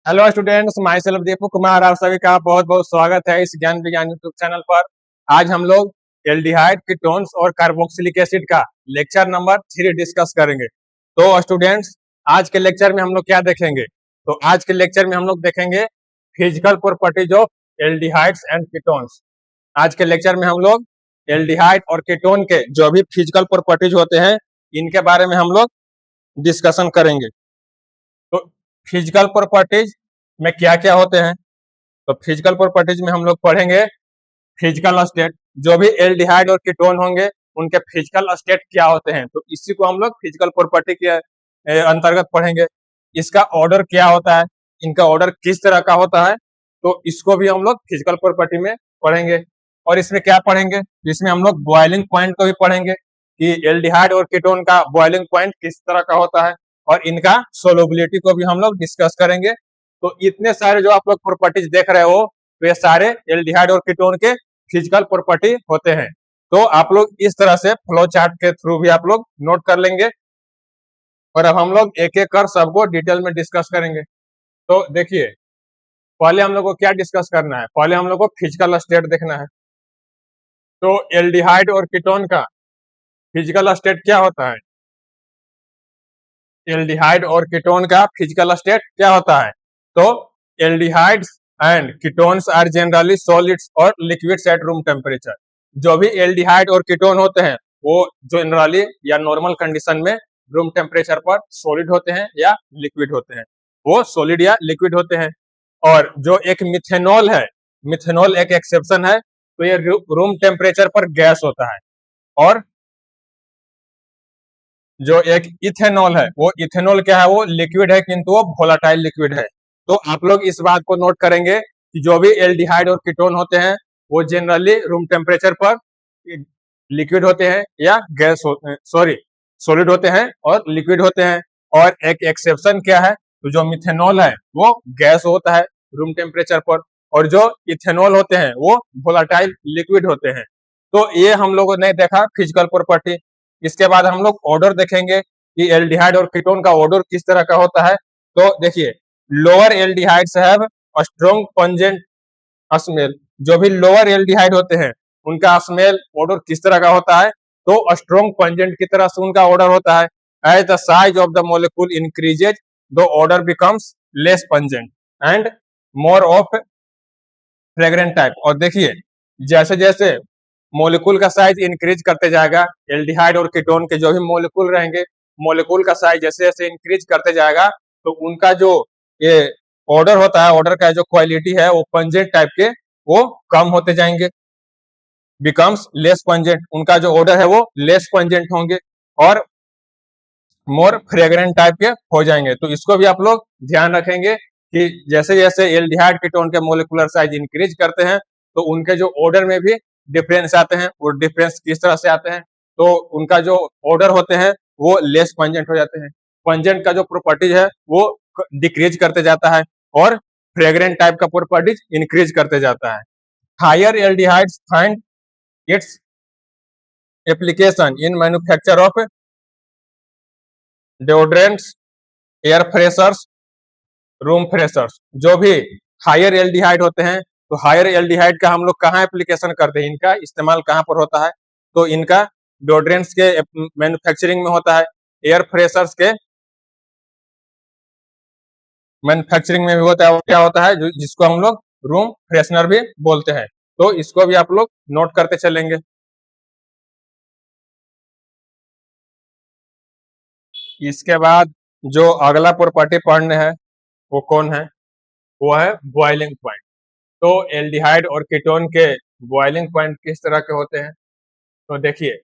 Hello students, my self Deepak Kumar, आप सभी का बहुत बहुत स्वागत है इस ज्ञान विज्ञान यूट्यूब चैनल पर। आज हम लोग एल्डिहाइड, कीटोन्स और कार्बोक्सिलिक एसिड का लेक्चर नंबर 3 डिस्कस करेंगे। तो स्टूडेंट्स, आज के लेक्चर में हम लोग क्या देखेंगे? तो आज के लेक्चर में हम लोग देखेंगे physical properties of aldehydes and ketones. आज के लेक्चर में हम लोग एल्डिहाइड और कीटोन के जो भी फिजिकल प्रॉपर्टीज होते हैं, इनके बारे में हम लोग डिस्कशन करेंगे। तो फिजिकल प्रॉपर्टीज में क्या क्या होते हैं? तो फिजिकल प्रॉपर्टीज में हम लोग पढ़ेंगे फिजिकल स्टेट, जो भी एल्डिहाइड और कीटोन होंगे उनके फिजिकल स्टेट क्या होते हैं, तो इसी को हम लोग फिजिकल प्रॉपर्टी के अंतर्गत पढ़ेंगे। इसका ऑर्डर क्या होता है, इनका ऑर्डर किस तरह का होता है, तो इसको भी हम लोग फिजिकल प्रॉपर्टी में पढ़ेंगे। और इसमें क्या पढ़ेंगे? इसमें हम लोग बॉइलिंग पॉइंट को भी पढ़ेंगे कि एल्डिहाइड और कीटोन का बॉइलिंग पॉइंट किस तरह का होता है, और इनका सोलबिलिटी को भी हम लोग डिस्कस करेंगे। तो इतने सारे जो आप लोग प्रॉपर्टीज देख रहे हो, तो ये सारे एल्डिहाइड और कीटोन के फिजिकल प्रॉपर्टी होते हैं। तो आप लोग इस तरह से फ्लो चार्ट के थ्रू भी आप लोग नोट कर लेंगे, और अब हम लोग एक एक कर सबको डिटेल में डिस्कस करेंगे। तो देखिए, पहले हम लोग को क्या डिस्कस करना है? पहले हम लोग को फिजिकल स्टेट देखना है। तो एल्डिहाइड और कीटोन का फिजिकल स्टेट क्या होता है? एल्डिहाइड और कीटोन का फिजिकल स्टेट क्या होता है? तो aldehydes and ketones are generally solids और लिक्विड्स एट रूम टेम्परेचर। जो भी एल्डिहाइड और कीटोन होते हैं वो जनरली या नॉर्मल कंडीशन में रूम टेम्परेचर पर सॉलिड होते हैं या लिक्विड होते हैं। वो सॉलिड या लिक्विड होते हैं। और जो एक मिथेनॉल है, मिथेनॉल एक एक्सेप्शन है, तो ये रूम टेम्परेचर पर गैस होता है। और जो एक इथेनॉल है, वो इथेनॉल क्या है? वो लिक्विड है, किंतु वो वोलाटाइल लिक्विड है। तो आप लोग इस बात को नोट करेंगे कि जो भी एल्डिहाइड और कीटोन होते हैं वो जनरली रूम टेम्परेचर पर लिक्विड होते हैं या गैस सॉरी सॉलिड होते हैं और लिक्विड होते हैं। और एक एक्सेप्शन क्या है? तो जो मिथेनॉल है वो गैस होता है रूम टेम्परेचर पर, और जो इथेनॉल होते हैं वो वोलाटाइल लिक्विड होते हैं। तो ये हम लोगों ने देखा फिजिकल प्रॉपर्टी। इसके बाद हम लोग ऑर्डर देखेंगे कि एल्डिहाइड और कीटोन का ऑर्डर किस तरह का होता है। तो देखिए, lower aldehydes have strong pungent smell. जो भी लोअर एल्डिहाइड होते हैं उनका स्मेल ऑर्डर किस तरह का होता है? तो स्ट्रॉन्ग पंजेंट की तरह से उनका ऑर्डर होता है। As the size of the molecule increases the order becomes less pungent and more of fragrant type. और देखिए, जैसे जैसे मोलिकुल का साइज इंक्रीज करते जाएगा, एल्डिहाइड और कीटोन के जो भी मोलिकुल रहेंगे, मोलिकुल का साइज जैसे जैसे इंक्रीज करते जाएगा, तो उनका जो ये ऑर्डर होता है, ऑर्डर का जो क्वालिटी है वो पंजेंट टाइप के वो कम होते जाएंगे, बिकम्स लेस पंजेंट। उनका जो ऑर्डर है वो लेस पंजेंट होंगे और मोर फ्रेग्रेंट टाइप के हो जाएंगे। तो इसको भी आप लोग ध्यान रखेंगे कि जैसे जैसे एल्डिहाइड कीटोन के मोलिकुलर साइज इंक्रीज करते हैं, तो उनके जो ऑर्डर में भी डिफरेंस आते हैं। वो डिफरेंस किस तरह से आते हैं? तो उनका जो ऑर्डर होते हैं वो लेस पंजेंट हो जाते हैं। पंजेंट का जो प्रॉपर्टीज है वो डिक्रीज करते जाता है, और फ्रेग्रेंट टाइप का प्रॉपर्टीज इंक्रीज करते जाता है। Higher aldehydes find its application in manufacture of deodorants, air fresheners, room fresheners. जो भी हायर एल्डिहाइड होते हैं, तो हायर एल्डिहाइड का हम लोग कहाँ एप्लीकेशन करते हैं, इनका इस्तेमाल कहाँ पर होता है? तो इनका डिओड्रेंट्स के मैन्युफैक्चरिंग में होता है, एयर फ्रेशर्स के मैन्युफैक्चरिंग में भी होता है। और क्या होता है जिसको हम लोग रूम फ्रेशनर भी बोलते हैं। तो इसको भी आप लोग नोट करते चलेंगे। इसके बाद जो अगला प्रॉपर्टी पढ़ने है वो कौन है? वो है बॉइलिंग पॉइंट। तो एल्डिहाइड और कीटोन के बॉइलिंग पॉइंट किस तरह के होते हैं? तो देखिए,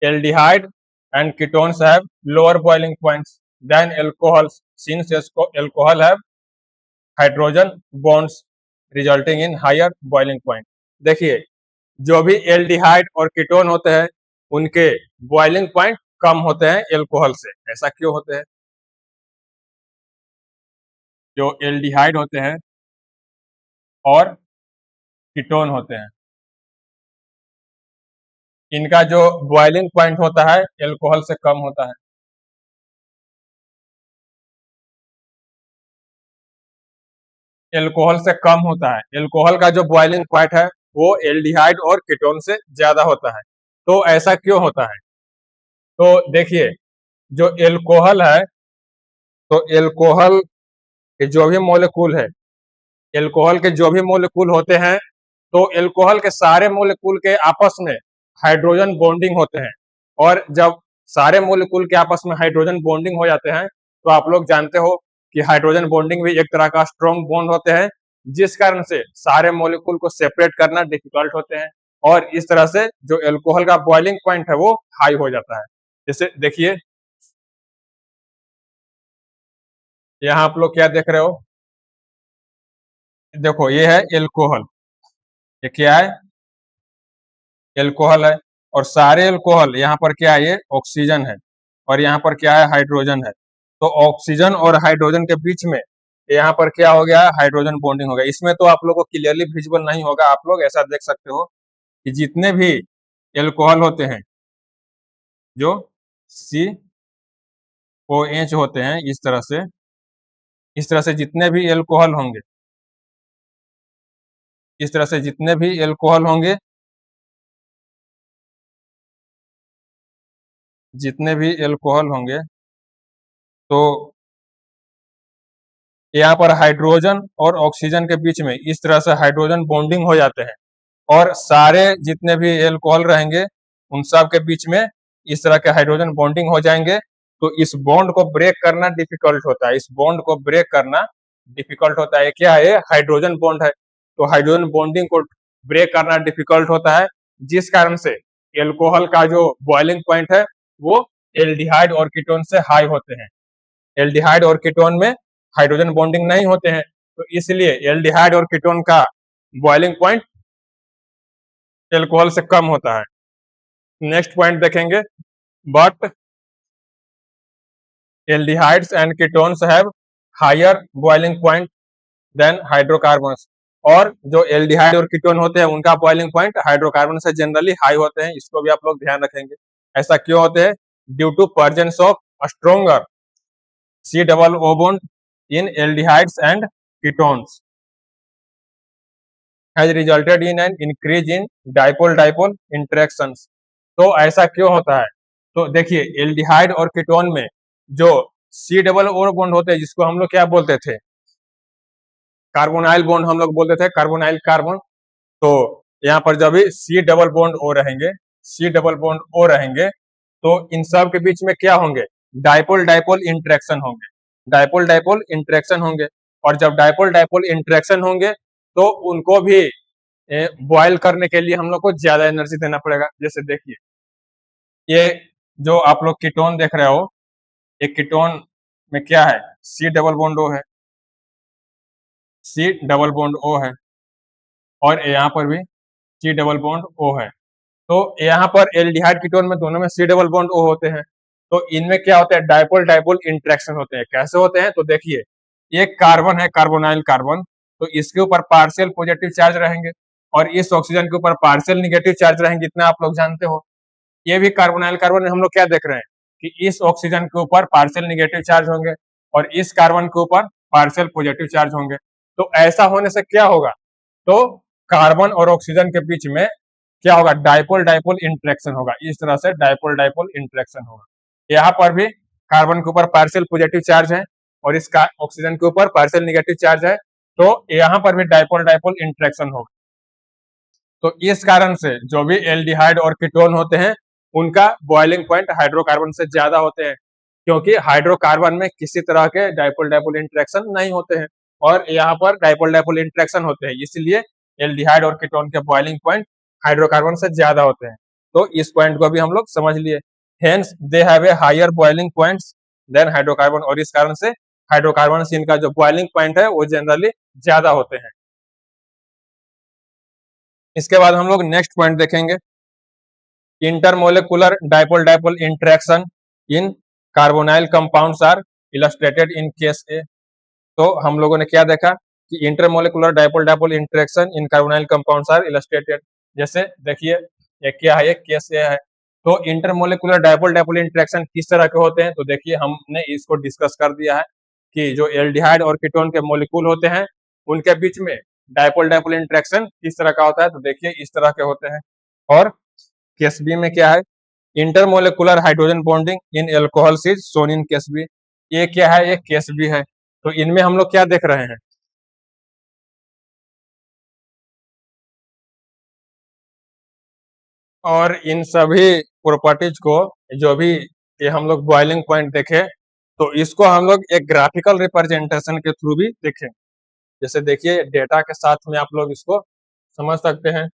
aldehyde and ketones have lower boiling points than alcohols, since alcohol have hydrogen bonds resulting in higher boiling point. देखिए, जो भी एल्डिहाइड और कीटोन होते हैं उनके बॉइलिंग पॉइंट कम होते हैं एल्कोहल से। ऐसा क्यों होते हैं? जो एल्डिहाइड होते हैं और कीटोन होते हैं, इनका जो बॉइलिंग पॉइंट होता है एल्कोहल से कम होता है। एल्कोहल से कम होता है। एल्कोहल का जो बॉइलिंग पॉइंट है वो एल्डिहाइड और कीटोन से ज्यादा होता है। तो ऐसा क्यों होता है? तो देखिए, जो एल्कोहल है, तो एल्कोहल के जो भी मोलेकुल है, एल्कोहल के जो भी मोलेकुल होते हैं, तो एल्कोहल के सारे मोलेकुल के आपस में हाइड्रोजन बॉन्डिंग होते हैं। और जब सारे मोलेकुल के आपस में हाइड्रोजन बॉन्डिंग हो जाते हैं, तो आप लोग जानते हो कि हाइड्रोजन बॉन्डिंग भी एक तरह का स्ट्रॉन्ग बॉन्ड होते हैं, जिस कारण से सारे मोलेकुल को सेपरेट करना डिफिकल्ट होते हैं। और इस तरह से जो एल्कोहल का बॉइलिंग पॉइंट है वो हाई हो जाता है। जैसे देखिए, यहाँ आप लोग क्या देख रहे हो? देखो, ये है एल्कोहल। ये क्या है? एल्कोहल है। और सारे एल्कोहल यहाँ पर क्या है? ये ऑक्सीजन है। और यहाँ पर क्या है? हाइड्रोजन है। तो ऑक्सीजन और हाइड्रोजन के बीच में यहाँ पर क्या हो गया? हाइड्रोजन बॉन्डिंग हो गया। इसमें तो आप लोगों को क्लियरली विजिबल नहीं होगा, आप लोग ऐसा देख सकते हो कि जितने भी एल्कोहल होते हैं, जो COH होते हैं, इस तरह से जितने भी एल्कोहल होंगे, इस तरह से जितने भी एल्कोहल होंगे, जितने भी एल्कोहल होंगे, तो यहाँ पर हाइड्रोजन और ऑक्सीजन के बीच में इस तरह से हाइड्रोजन बॉन्डिंग हो जाते हैं। और सारे जितने भी एल्कोहल रहेंगे, उन सब के बीच में इस तरह के हाइड्रोजन बॉन्डिंग हो जाएंगे। तो इस बॉन्ड को ब्रेक करना डिफिकल्ट होता है। इस बॉन्ड को ब्रेक करना डिफिकल्ट होता है। क्या है? हाइड्रोजन बॉन्ड है। तो हाइड्रोजन बॉन्डिंग को ब्रेक करना डिफिकल्ट होता है, जिस कारण से एल्कोहल का जो बॉइलिंग पॉइंट है वो एल्डिहाइड और कीटोन से हाई होते हैं। एल्डिहाइड और कीटोन में हाइड्रोजन बॉन्डिंग नहीं होते हैं, तो इसलिए एल्डिहाइड और कीटोन का बॉइलिंग पॉइंट एल्कोहल से कम होता है। नेक्स्ट पॉइंट देखेंगे, but aldehydes and ketones have higher boiling point than hydrocarbons. और जो एल्डिहाइड और कीटोन होते हैं उनका बॉइलिंग पॉइंट हाइड्रोकार्बन से जनरली हाई होते हैं। इसको भी आप लोग ध्यान रखेंगे। ऐसा क्यों होते हैं? Due to presence of stronger C double O bond in aldehydes and ketones has resulted in an increase in dipole-dipole interactions। तो ऐसा क्यों होता है? तो देखिए, एल्डिहाइड और कीटोन में जो C double O बॉन्ड होते हैं, जिसको हम लोग क्या बोलते थे? कार्बोनाइल बॉन्ड हम लोग बोलते थे, कार्बोनाइल कार्बन। तो यहाँ पर जब भी सी डबल बॉन्ड ओ रहेंगे, तो इन सब के बीच में क्या होंगे? डाइपोल डाइपोल इंटरेक्शन होंगे। डाइपोल डाइपोल इंटरेक्शन होंगे। और जब डाइपोल डाइपोल इंटरेक्शन होंगे, तो उनको भी बॉयल करने के लिए हम लोग को ज्यादा एनर्जी देना पड़ेगा। जैसे देखिए, ये जो आप लोग कीटोन देख रहे हो, एक कीटोन में क्या है? सी डबल बॉन्ड ओ है, सी डबल बॉन्ड ओ है। और यहाँ पर भी सी डबल बॉन्ड ओ है। तो यहाँ पर एल्डिहाइड कीटोन में दोनों में सी डबल बॉन्ड ओ होते हैं। तो इनमें क्या होता है? डाइपोल डाइपोल इंटरेक्शन होते हैं। कैसे होते हैं? तो देखिए, एक कार्बन है, कार्बोनाइल कार्बन, तो इसके ऊपर पार्शियल पॉजिटिव चार्ज रहेंगे और इस ऑक्सीजन के ऊपर पार्शियल निगेटिव चार्ज रहेंगे। इतना आप लोग जानते हो। ये भी कार्बोनाइल कार्बन में हम लोग क्या देख रहे हैं कि इस ऑक्सीजन के ऊपर पार्शियल निगेटिव चार्ज होंगे और इस कार्बन के ऊपर पार्शियल पॉजिटिव चार्ज होंगे। तो ऐसा होने से क्या होगा? तो कार्बन और ऑक्सीजन के बीच में क्या होगा? डाइपोल डाइपोल इंटरेक्शन होगा। इस तरह से डाइपोल डाइपोल इंटरेक्शन होगा। यहाँ पर भी कार्बन के ऊपर पार्शियल पॉजिटिव चार्ज है और इस ऑक्सीजन के ऊपर पार्शियल निगेटिव चार्ज है। तो यहाँ पर भी डाइपोल डाइपोल इंटरेक्शन होगा। तो इस कारण से जो भी एल्डिहाइड और कीटोन होते हैं, उनका बॉइलिंग पॉइंट हाइड्रोकार्बन से ज्यादा होते हैं, क्योंकि हाइड्रोकार्बन में किसी तरह के डाइपोल डाइपोल इंटरेक्शन नहीं होते हैं और यहाँ पर डाइपोल डाइपोल इंटरेक्शन होते हैं। इसलिए एल्डिहाइड और कीटोन के बॉइलिंग पॉइंट हाइड्रोकार्बन से ज्यादा होते हैं। तो इस पॉइंट को भी हम लोग समझ लिए। Hence they have a higher boiling points than hydrocarbon. और इस कारण से हाइड्रोकार्बन से इनका जो बॉइलिंग पॉइंट है वो जनरली ज्यादा होते हैं। इसके बाद हम लोग नेक्स्ट पॉइंट देखेंगे, intermolecular dipole dipole interaction in carbonyl compounds are illustrated in case A. तो हम लोगों ने क्या देखा कि intermolecular dipole dipole interaction in carbonyl compounds are illustrated. जैसे देखिए, ये क्या है? ये केस ए है। तो इंटरमोलिकुलर डाइपोल डाइपोल इंटरेक्शन किस तरह के होते हैं? तो देखिए, हमने इसको डिस्कस कर दिया है कि जो एल्डिहाइड और कीटोन के मोलिक्यूल होते हैं, उनके बीच में डायपोल डायपोल इंटरेक्शन किस तरह का होता है, तो देखिए इस तरह के होते हैं। और केस बी में क्या है, intermolecular hydrogen bonding in alcohols is shown in case B. ये क्या है, ये केस बी है। तो इनमें हम लोग क्या देख रहे हैं, और इन सभी प्रॉपर्टीज को जो भी ये हम लोग बॉइलिंग पॉइंट देखे, तो इसको हम लोग एक ग्राफिकल रिप्रेजेंटेशन के थ्रू भी देखें। जैसे देखिए डेटा के साथ में आप लोग इसको समझ सकते हैं।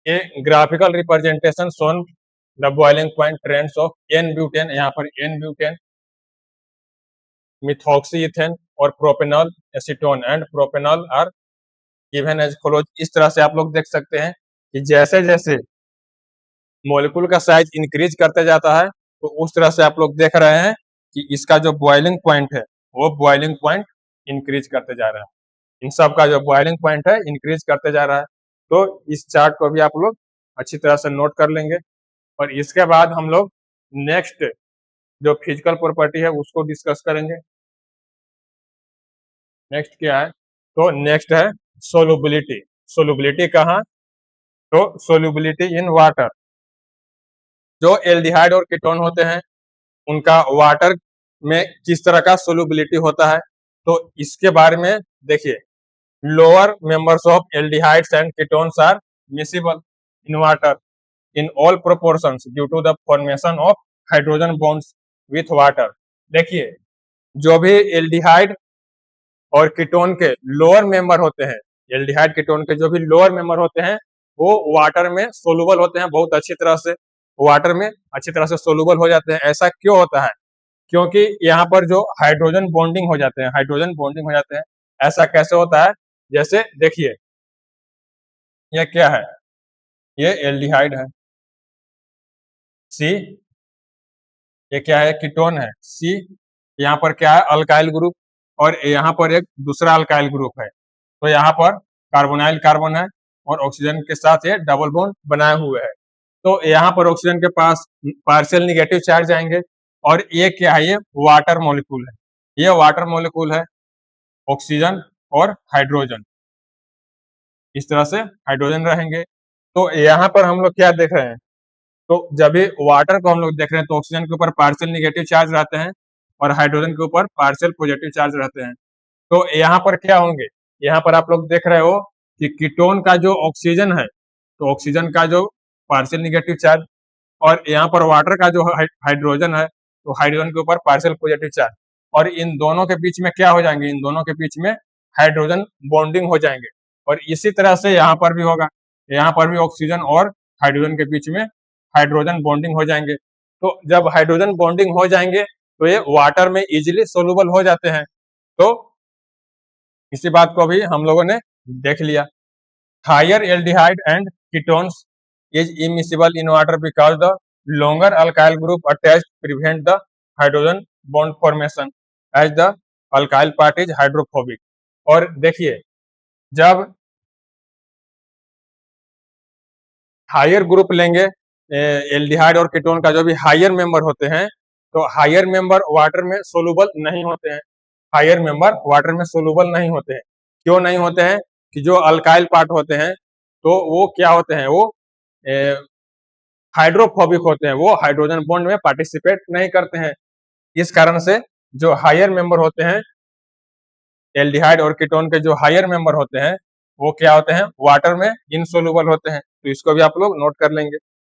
ये graphical representation shown the boiling point trends of n butane, यहाँ पर एन ब्यूटेन, मिथॉक्सी इथेन और propanol acetone and propanol are given as follows. इस तरह से आप लोग देख सकते हैं कि जैसे जैसे मॉलिक्यूल का साइज इंक्रीज करते जाता है, तो उस तरह से आप लोग देख रहे हैं कि इसका जो बॉइलिंग पॉइंट है वो बॉइलिंग पॉइंट इंक्रीज करते जा रहा है। इन सब का जो बॉइलिंग पॉइंट है इंक्रीज करते जा रहा है। तो इस चार्ट को भी आप लोग अच्छी तरह से नोट कर लेंगे। और इसके बाद हम लोग नेक्स्ट जो फिजिकल प्रॉपर्टी है उसको डिस्कस करेंगे। नेक्स्ट क्या है, तो नेक्स्ट है सोलुबिलिटी। सोलुबिलिटी कहाँ, तो सोलुबिलिटी इन वाटर। जो एल्डिहाइड और कीटोन होते हैं उनका वाटर में किस तरह का सोलुबिलिटी होता है, तो इसके बारे में देखिए। Lower members of aldehydes and ketones are miscible in water in all proportions due to the formation of hydrogen bonds with water। देखिए जो भी एल्डिहाइड और कीटोन के लोअर मेंबर होते हैं, एल्डिहाइड कीटोन के जो भी लोअर मेंबर होते हैं वो वाटर में सोलुबल होते हैं, बहुत अच्छी तरह से वाटर में अच्छी तरह से सोलुबल हो जाते हैं। ऐसा क्यों होता है, क्योंकि यहाँ पर जो हाइड्रोजन बॉन्डिंग हो जाते हैं, हाइड्रोजन बॉन्डिंग हो जाते हैं। ऐसा कैसे होता है, जैसे देखिए ये क्या है, ये एल्डिहाइड है, सी, ये क्या है, कीटोन है सी, यहाँ पर क्या है, अल्काइल ग्रुप, और यहाँ पर एक दूसरा अल्काइल ग्रुप है। तो यहाँ पर कार्बोनाइल कार्बन है और ऑक्सीजन के साथ ये डबल बॉन्ड बनाए हुए है। तो यहाँ पर ऑक्सीजन के पास पार्शियल निगेटिव चार्ज आएंगे, और ये क्या है, ये वाटर मॉलिक्यूल है, ये वाटर मॉलिक्यूल है, ऑक्सीजन और हाइड्रोजन, इस तरह से हाइड्रोजन रहेंगे। तो यहाँ पर हम लोग क्या देख रहे हैं, तो जब भी वाटर को हम लोग देख रहे हैं तो ऑक्सीजन के ऊपर पार्शियल निगेटिव चार्ज रहते हैं और हाइड्रोजन के ऊपर पार्शियल पॉजिटिव चार्ज रहते हैं। तो यहाँ पर क्या होंगे, यहाँ पर आप लोग देख रहे हो कि कीटोन का जो ऑक्सीजन है, तो ऑक्सीजन का जो पार्शियल निगेटिव चार्ज, और यहाँ पर वाटर का जो हाइड्रोजन है, तो हाइड्रोजन के ऊपर पार्शियल पॉजिटिव चार्ज, और इन दोनों के बीच में क्या हो जाएंगे, इन दोनों के बीच में हाइड्रोजन बॉन्डिंग हो जाएंगे। और इसी तरह से यहाँ पर भी होगा, यहाँ पर भी ऑक्सीजन और हाइड्रोजन के बीच में हाइड्रोजन बॉन्डिंग हो जाएंगे। तो जब हाइड्रोजन बॉन्डिंग हो जाएंगे तो ये वाटर में इजीली सोलुबल हो जाते हैं। तो इसी बात को भी हम लोगों ने देख लिया। Higher aldehyde and ketones is immiscible in water because the longer alkyl group attached prevent the hydrogen bond formation as the alkyl part is hydrophobic। और देखिए जब हायर ग्रुप लेंगे एल्डिहाइड और कीटोन का, जो भी हायर मेंबर होते हैं, तो हायर मेंबर वाटर में सोलुबल नहीं होते हैं, हायर मेंबर वाटर में सोलुबल नहीं होते हैं। क्यों नहीं होते हैं, कि जो अल्काइल पार्ट होते हैं तो वो क्या होते हैं, वो हाइड्रोफोबिक होते हैं, वो हाइड्रोजन बॉन्ड में पार्टिसिपेट नहीं करते हैं। इस कारण से जो हायर मेंबर होते हैं, एल्डिहाइड और कीटोन के जो हायर मेंबर होते हैं वो क्या होते हैं, वाटर में इनसोलुबल होते हैं। तो इसको भी आप लोग नोट कर लेंगे।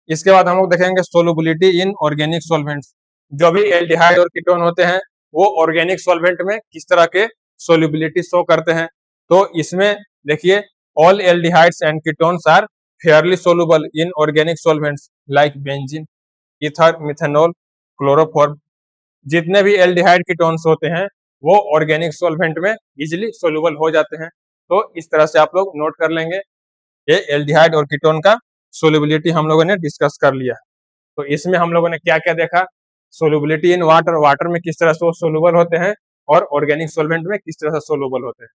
इसके बाद हम लोग देखेंगे सोलुबिलिटी इन ऑर्गेनिक सॉल्वेंट्स। जो भी एल्डिहाइड और कीटोन होते हैं वो ऑर्गेनिक सॉल्वेंट में किस तरह के सोलुबिलिटी शो करते हैं, तो इसमें देखिए all aldehydes and ketones are fairly soluble in organic solvents like benzene, ether, methanol, chloroform. जितने भी एल्डिहाइड कीटोन्स होते हैं वो ऑर्गेनिक सॉल्वेंट में इजिली सोलुबल हो जाते हैं। तो इस तरह से आप लोग नोट कर लेंगे। ये एल्डिहाइड और कीटोन का सोलुबिलिटी हम लोगों ने डिस्कस कर लिया। तो इसमें हम लोगों ने क्या क्या देखा, सोलुबिलिटी इन वाटर, वाटर में किस तरह से वो सोलुबल होते हैं, और ऑर्गेनिक सॉल्वेंट में किस तरह से सोलुबल होते हैं।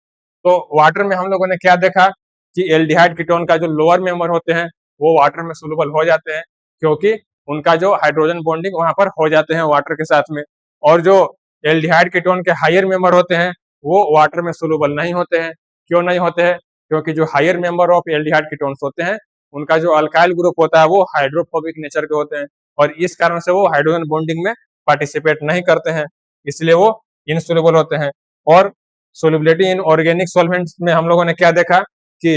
तो वाटर में हम लोगों ने क्या देखा कि एल्डिहाइड कीटोन का जो लोअर मेंबर होते हैं वो वाटर में सोलुबल हो जाते हैं, क्योंकि उनका जो हाइड्रोजन बॉन्डिंग वहां पर हो जाते हैं वाटर के साथ में। और जो एल्डिहाइड कीटोन के हायर मेंबर होते हैं वो वाटर में सोलूबल नहीं होते हैं। क्यों नहीं होते हैं? क्योंकि जो higher member of aldehyde ketones होते हैं उनका जो अल्काइल ग्रुप होता है वो हाइड्रोफोबिक नेचर के होते हैं और इस कारण से वो हाइड्रोजन बॉन्डिंग में पार्टिसिपेट नहीं करते हैं, इसलिए वो इनसोल्युबल होते हैं। और सोल्युबिलिटी इन ऑर्गेनिक सॉल्वेंट्स में हम लोगों ने क्या देखा कि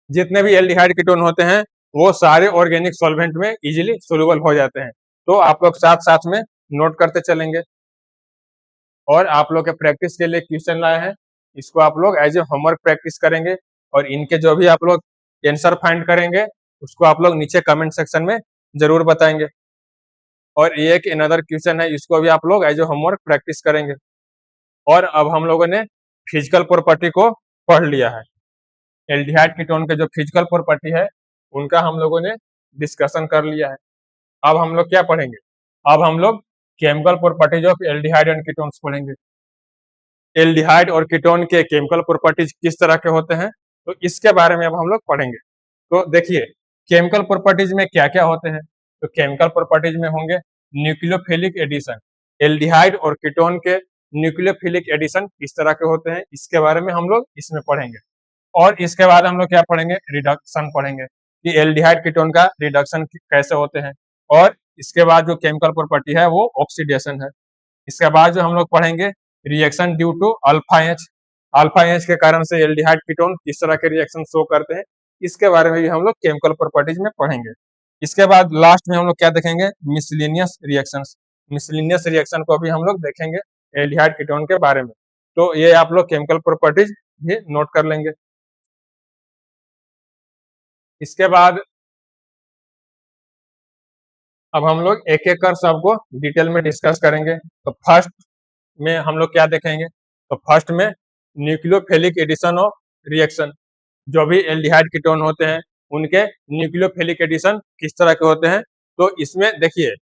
जितने भी एल्डिहाइड कीटोन होते हैं वो सारे ऑर्गेनिक सॉल्वेंट में इजीली सोल्युबल हो जाते हैं। तो आप लोग साथ साथ में नोट करते चलेंगे और आप लोग के प्रैक्टिस के लिए क्वेश्चन लाए हैं, इसको आप लोग एज ए होमवर्क प्रैक्टिस करेंगे और इनके जो भी आप लोग आंसर फाइंड करेंगे उसको आप लोग नीचे कमेंट सेक्शन में जरूर बताएंगे। और ये एक अनदर क्वेश्चन है, इसको भी आप लोग एज ए होमवर्क प्रैक्टिस करेंगे। और अब हम लोगों ने फिजिकल प्रॉपर्टी को पढ़ लिया है, एल्डिहाइड कीटोन के जो फिजिकल प्रॉपर्टी है उनका हम लोगों ने डिस्कशन कर लिया है। अब हम लोग क्या पढ़ेंगे? अब हम लोग chemical properties of aldehyde and ketones पढ़ेंगे। एल्डिहाइड और कीटोन के केमिकल प्रॉपर्टीज किस तरह के होते हैं तो इसके बारे में अब हम लोग पढ़ेंगे। तो देखिए केमिकल प्रॉपर्टीज में क्या क्या होते हैं, तो केमिकल प्रॉपर्टीज में होंगे न्यूक्लियोफिलिक एडिशन। एल्डिहाइड और कीटोन के न्यूक्लियोफिलिक एडिशन किस तरह के होते हैं इसके बारे में हम लोग इसमें पढ़ेंगे। और इसके बाद हम लोग क्या पढ़ेंगे? रिडक्शन पढ़ेंगे कि एल्डिहाइड कीटोन का रिडक्शन कैसे होते हैं। और इसके बाद जो केमिकल प्रॉपर्टी है वो ऑक्सीडेशन है। इसके बाद जो हम लोग पढ़ेंगे reaction due to alpha H. Alpha H के कारण से एल्डिहाइड कीटोन किस तरह के रिएक्शन शो करते हैं इसके बारे में भी हम लोग केमिकल प्रॉपर्टीज में पढ़ेंगे। इसके बाद लास्ट में हम लोग क्या देखेंगे? Miscellaneous reactions. मिसलिनियस रिएक्शन को भी हम लोग देखेंगे एल्डिहाइड कीटोन के बारे में। तो ये आप लोग केमिकल प्रॉपर्टीज भी नोट कर लेंगे। इसके बाद अब हम लोग एक एक कर सबको डिटेल में डिस्कस करेंगे। तो फर्स्ट में हम लोग क्या देखेंगे? तो फर्स्ट में न्यूक्लियोफिलिक एडिशन ऑफ रिएक्शन। जो भी एल्डिहाइड कीटोन होते हैं उनके न्यूक्लियोफिलिक एडिशन किस तरह के होते हैं। तो इसमें देखिए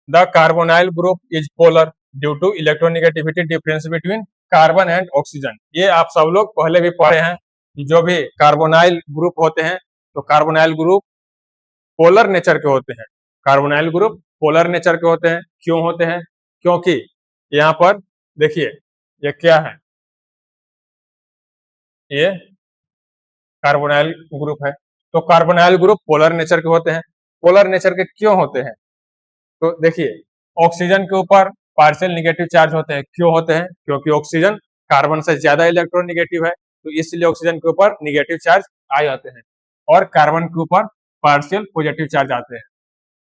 the carbonyl group is polar due to electronegativity difference between carbon and oxygen. ये आप सब लोग पहले भी पढ़े हैं। जो भी कार्बोनाइल ग्रुप होते हैं तो कार्बोनाइल ग्रुप पोलर नेचर के होते हैं। कार्बोनाइल ग्रुप पोलर नेचर के होते हैं। क्यों होते हैं? क्योंकि यहाँ पर देखिए ये क्या है, ये कार्बोनाइल ग्रुप है। तो कार्बोनाइल ग्रुप पोलर नेचर के होते हैं। पोलर नेचर के क्यों होते हैं? तो देखिए ऑक्सीजन के ऊपर पार्शियल निगेटिव चार्ज होते हैं। क्यों होते हैं? क्योंकि ऑक्सीजन कार्बन से ज्यादा इलेक्ट्रोनिगेटिव है तो इसलिए ऑक्सीजन के ऊपर निगेटिव चार्ज आ जाते हैं और कार्बन के ऊपर पार्शियल पॉजिटिव चार्ज आते हैं।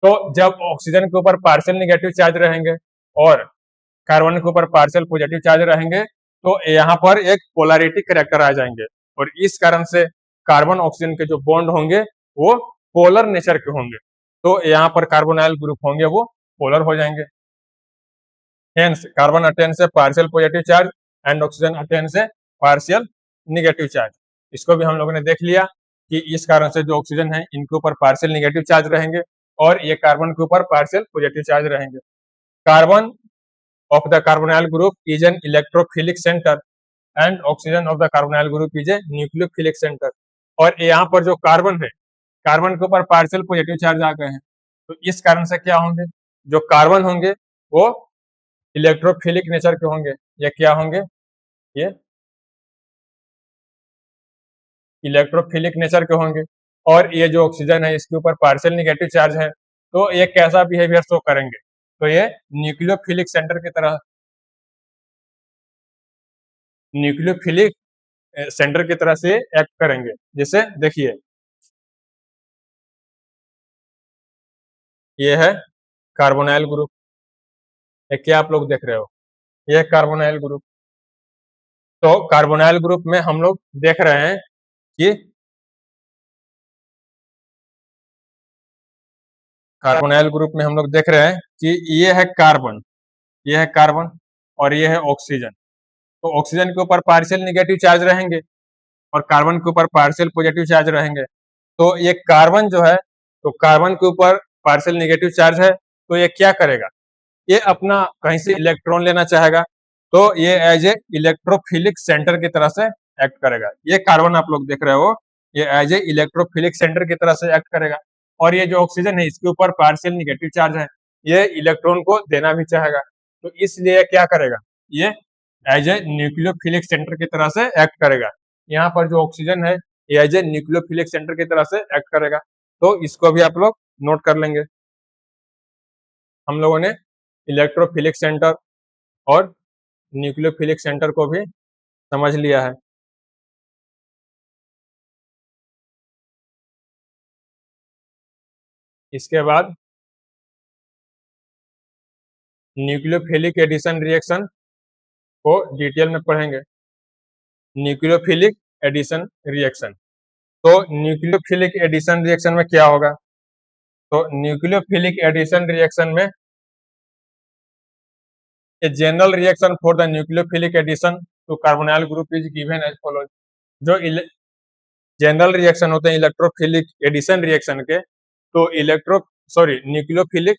तो जब ऑक्सीजन के ऊपर पार्शियल निगेटिव चार्ज रहेंगे और कार्बन के ऊपर पार्शियल पॉजिटिव चार्ज रहेंगे तो यहाँ पर एक पोलैरिटी कैरेक्टर आ जाएंगे और इस कारण से कार्बन ऑक्सीजन के जो बॉन्ड होंगे वो पोलर नेचर के होंगे। तो यहाँ पर कार्बोनाइल ग्रुप होंगे वो पोलर हो जाएंगे। हेंस कार्बन अटेन्स से partial positive charge and oxygen attains से पार्शियल निगेटिव चार्ज। इसको भी हम लोगों ने देख लिया कि इस कारण से जो ऑक्सीजन है इनके ऊपर पार्शियल निगेटिव चार्ज रहेंगे और ये कार्बन के ऊपर पार्शियल पॉजिटिव चार्ज रहेंगे। Carbon of the carbonyl group is an electrophilic centre and oxygen of the carbonyl group is a nucleophilic centre. और यहाँ पर जो कार्बन है, कार्बन के ऊपर पार्शियल पॉजिटिव चार्ज आ गए हैं तो इस कारण से क्या होंगे? जो कार्बन होंगे वो इलेक्ट्रोफिलिक नेचर के होंगे। ये क्या होंगे? ये इलेक्ट्रोफिलिक नेचर के होंगे। और ये जो ऑक्सीजन है इसके ऊपर पार्शियल निगेटिव चार्ज है तो ये कैसा बिहेवियर शो करेंगे? तो ये न्यूक्लियोफिलिक सेंटर की तरह, न्यूक्लियोफिलिक सेंटर की तरह से एक्ट करेंगे। जैसे देखिए ये है कार्बोनाइल ग्रुप, ये क्या आप लोग देख रहे हो? ये कार्बोनाइल ग्रुप। तो कार्बोनाइल ग्रुप में हम लोग देख रहे हैं कि कार्बोनाइल ग्रुप में हम लोग देख रहे हैं कि ये है कार्बन, ये है कार्बन और ये है ऑक्सीजन। तो ऑक्सीजन के ऊपर पार्शियल निगेटिव चार्ज रहेंगे और कार्बन के ऊपर पार्शियल पॉजिटिव चार्ज रहेंगे। तो ये कार्बन जो है तो कार्बन के ऊपर पार्शियल निगेटिव चार्ज है तो ये क्या करेगा? ये अपना कहीं से इलेक्ट्रॉन लेना चाहेगा तो ये एज ए इलेक्ट्रोफिलिक सेंटर की तरह से एक्ट करेगा। ये कार्बन आप लोग देख रहे हो ये एज ए इलेक्ट्रोफिलिक सेंटर की तरह से एक्ट करेगा और ये जो ऑक्सीजन है इसके ऊपर पार्शियल निगेटिव चार्ज है, ये इलेक्ट्रॉन को देना भी चाहेगा तो इसलिए क्या करेगा? ये एज ए न्यूक्लियोफिलिक सेंटर की तरह से एक्ट करेगा। यहाँ पर जो ऑक्सीजन है ये एज ए न्यूक्लियोफिलिक सेंटर की तरह से एक्ट करेगा। तो इसको भी आप लोग नोट कर लेंगे। हम लोगों ने इलेक्ट्रोफिलिक सेंटर और न्यूक्लियोफिलिक सेंटर को भी समझ लिया है। इसके बाद न्यूक्लियोफिलिक एडिशन रिएक्शन को डिटेल में पढ़ेंगे। न्यूक्लियोफिलिक एडिशन रिएक्शन, तो न्यूक्लियोफिलिक एडिशन रिएक्शन में क्या होगा? तो न्यूक्लियोफिलिक एडिशन रिएक्शन में a general reaction for the nucleophilic addition to carbonyl group is given as follows. जो जनरल रिएक्शन होते हैं इलेक्ट्रोफिलिक एडिशन रिएक्शन के, तो न्यूक्लियोफिलिक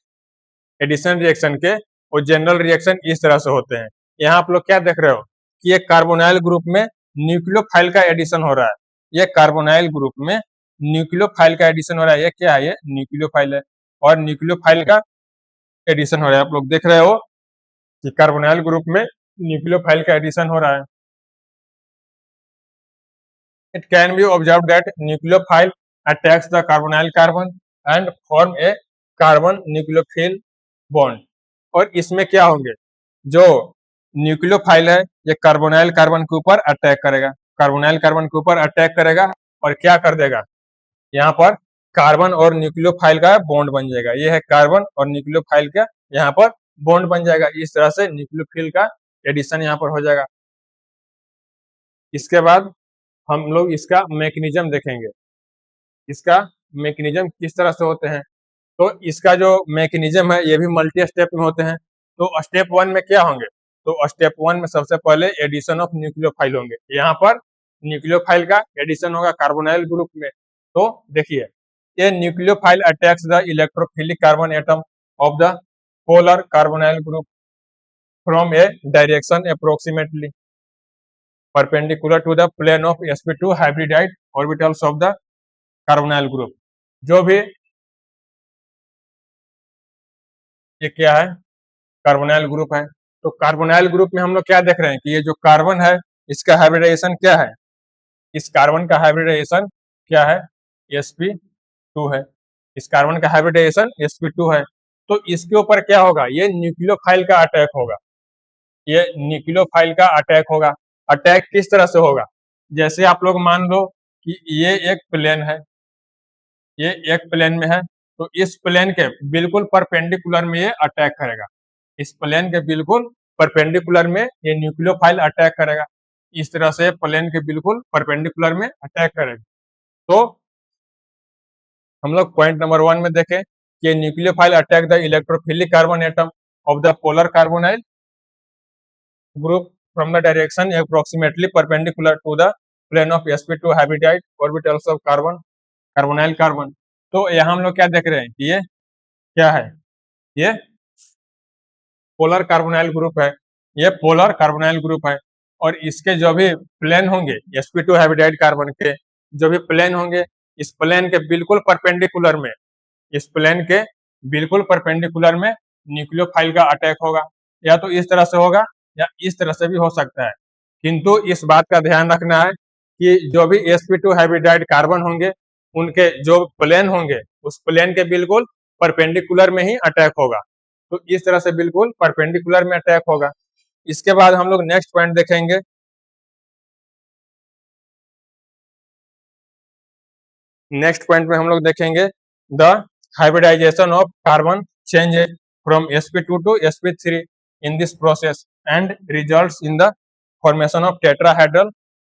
एडिशन रिएक्शन के और जनरल रिएक्शन इस तरह से होते हैं। यहाँ आप लोग क्या देख रहे हो कि ये कार्बोनाइल ग्रुप में न्यूक्लियोफाइल का एडिशन हो रहा है। ये कार्बोनाइल ग्रुप में न्यूक्लियोफाइल का एडिशन हो रहा है। ये क्या है? ये न्यूक्लियोफाइल है और न्यूक्लियोफाइल का एडिशन हो रहा है। आप लोग देख रहे हो कि कार्बोनाइल ग्रुप में न्यूक्लियोफाइल का एडिशन हो रहा है। It can be observed that nucleophile attacks the carbonyl carbon and form a carbon nucleophile bond। और इसमें क्या होंगे? जो न्यूक्लियोफाइल है ये कार्बोनाइल कार्बन के ऊपर अटैक करेगा, कार्बोनाइल कार्बन के ऊपर अटैक करेगा और क्या कर देगा? यहाँ पर कार्बन और न्यूक्लियोफाइल का बॉन्ड बन जाएगा। ये है कार्बन और न्यूक्लियोफाइल का यहाँ पर बॉन्ड बन जाएगा। इस तरह से न्यूक्लियोफिल का एडिशन यहाँ पर हो जाएगा। इसके बाद हम लोग इसका मैकेनिज्म देखेंगे। इसका मैकेनिज्म किस तरह से होते हैं? तो इसका जो मैकेनिज्म है ये भी मल्टी स्टेप में होते हैं। तो स्टेप 1 में क्या होंगे? तो स्टेप 1 में सबसे पहले एडिशन ऑफ न्यूक्लियोफाइल होंगे। यहाँ पर न्यूक्लियोफाइल का एडिशन होगा कार्बोनाइल ग्रुप में। तो देखिए, ये nucleophile attacks the electrophilic carbon atom of the polar carbonyl group from A direction approximately perpendicular to the plane of sp2 hybridized orbitals of the carbonyl group। जो भी ये क्या है? कार्बोनाइल ग्रुप है। तो कार्बोनाइल ग्रुप में हम लोग क्या देख रहे हैं कि ये जो कार्बन है इसका हाइब्रिडाइजेशन क्या है? इस कार्बन का हाइब्रिडाइजेशन क्या है? sp2 है। इस कार्बन का हाइब्रिडाइजेशन sp2 है। तो इसके ऊपर क्या होगा? ये न्यूक्लियोफाइल का अटैक होगा। ये न्यूक्लियोफाइल का अटैक होगा। अटैक किस तरह से होगा? जैसे आप लोग मान लो कि ये एक प्लेन है, ये एक प्लेन में है, तो इस प्लेन के बिल्कुल परपेंडिकुलर में ये अटैक करेगा। इस प्लेन के बिल्कुल परपेंडिकुलर में ये न्यूक्लियोफाइल अटैक करेगा। इस तरह से प्लेन के बिल्कुल परपेंडिकुलर में अटैक करेगा। तो हम लोग पॉइंट नंबर 1 में देखें कि nucleophile attack the electrophilic carbon atom of the polar carbonyl group from the direction approximately perpendicular to the plane of sp2 hybridized orbitals of carbonyl carbon। तो यहाँ हम लोग क्या देख रहे हैं कि ये क्या है? ये पोलर कार्बोनाइल ग्रुप है। ये पोलर कार्बोनाइल ग्रुप है और इसके जो भी प्लेन होंगे sp2 हाइब्रिडाइड कार्बन के जो भी प्लेन होंगे, इस प्लेन के बिल्कुल परपेंडिकुलर में, इस प्लेन के बिल्कुल परपेंडिकुलर में न्यूक्लियोफाइल का अटैक होगा। या तो इस तरह से होगा या इस तरह से भी हो सकता है। किंतु इस बात का ध्यान रखना है कि जो भी sp2 हाइब्रिडाइड कार्बन होंगे उनके जो प्लेन होंगे उस प्लेन के बिल्कुल परपेंडिकुलर में ही अटैक होगा। तो इस तरह से बिल्कुल परपेंडिकुलर में अटैक होगा। इसके बाद हम लोग नेक्स्ट पॉइंट देखेंगे। नेक्स्ट पॉइंट में हम लोग देखेंगे the hybridization of carbon change from sp2 to sp3 in this process and results in the formation of tetrahedral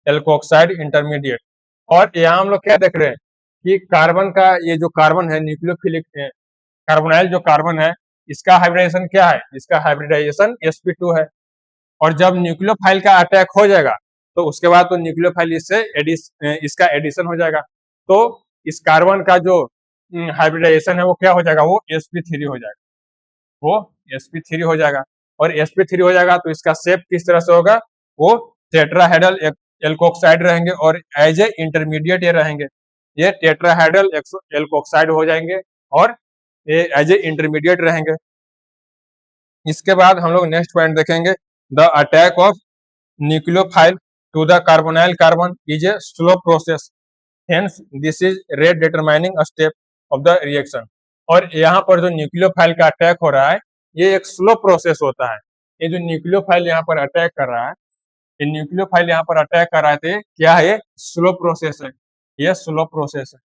alkoxide intermediate। और यहाँ हम लोग क्या देख रहे हैं कि कार्बन का ये जो कार्बन है न्यूक्लियोफिलिक कार्बोनाइल जो कार्बन है इसका हाइब्रिडाइजेशन क्या है? इसका हाइब्रिडाइजेशन sp2 है। और जब न्यूक्लियोफाइल का अटैक हो जाएगा तो उसके बाद तो न्यूक्लियोफाइल इससे इसका एडिशन हो जाएगा। तो इस कार्बन का जो हाइब्रिडाइजेशन है वो क्या हो जाएगा? वो sp3 हो जाएगा। वो sp3 हो जाएगा और sp3 हो जाएगा तो इसका शेप किस तरह से होगा? वो टेट्राहेड्रल एल्कोक्साइड रहेंगे और एज ए इंटरमीडिएट ये रहेंगे। ये टेट्राहेड्रल एल्कोक्साइड हो जाएंगे और ये एज ए इंटरमीडिएट रहेंगे। इसके बाद हम लोग नेक्स्ट पॉइंट देखेंगे the attack of nucleophile to the carbonyl carbon is a slow process. Hence, this is rate determining a step of the reaction. और यहाँ पर जो न्यूक्लियोफाइल का अटैक हो रहा है ये एक स्लो प्रोसेस होता है। ये जो न्यूक्लियोफाइल यहाँ पर अटैक कर रहा है, ये न्यूक्लियोफाइल यहाँ पर अटैक कर रहा है, क्या है? स्लो प्रोसेस है, ये स्लो प्रोसेस है,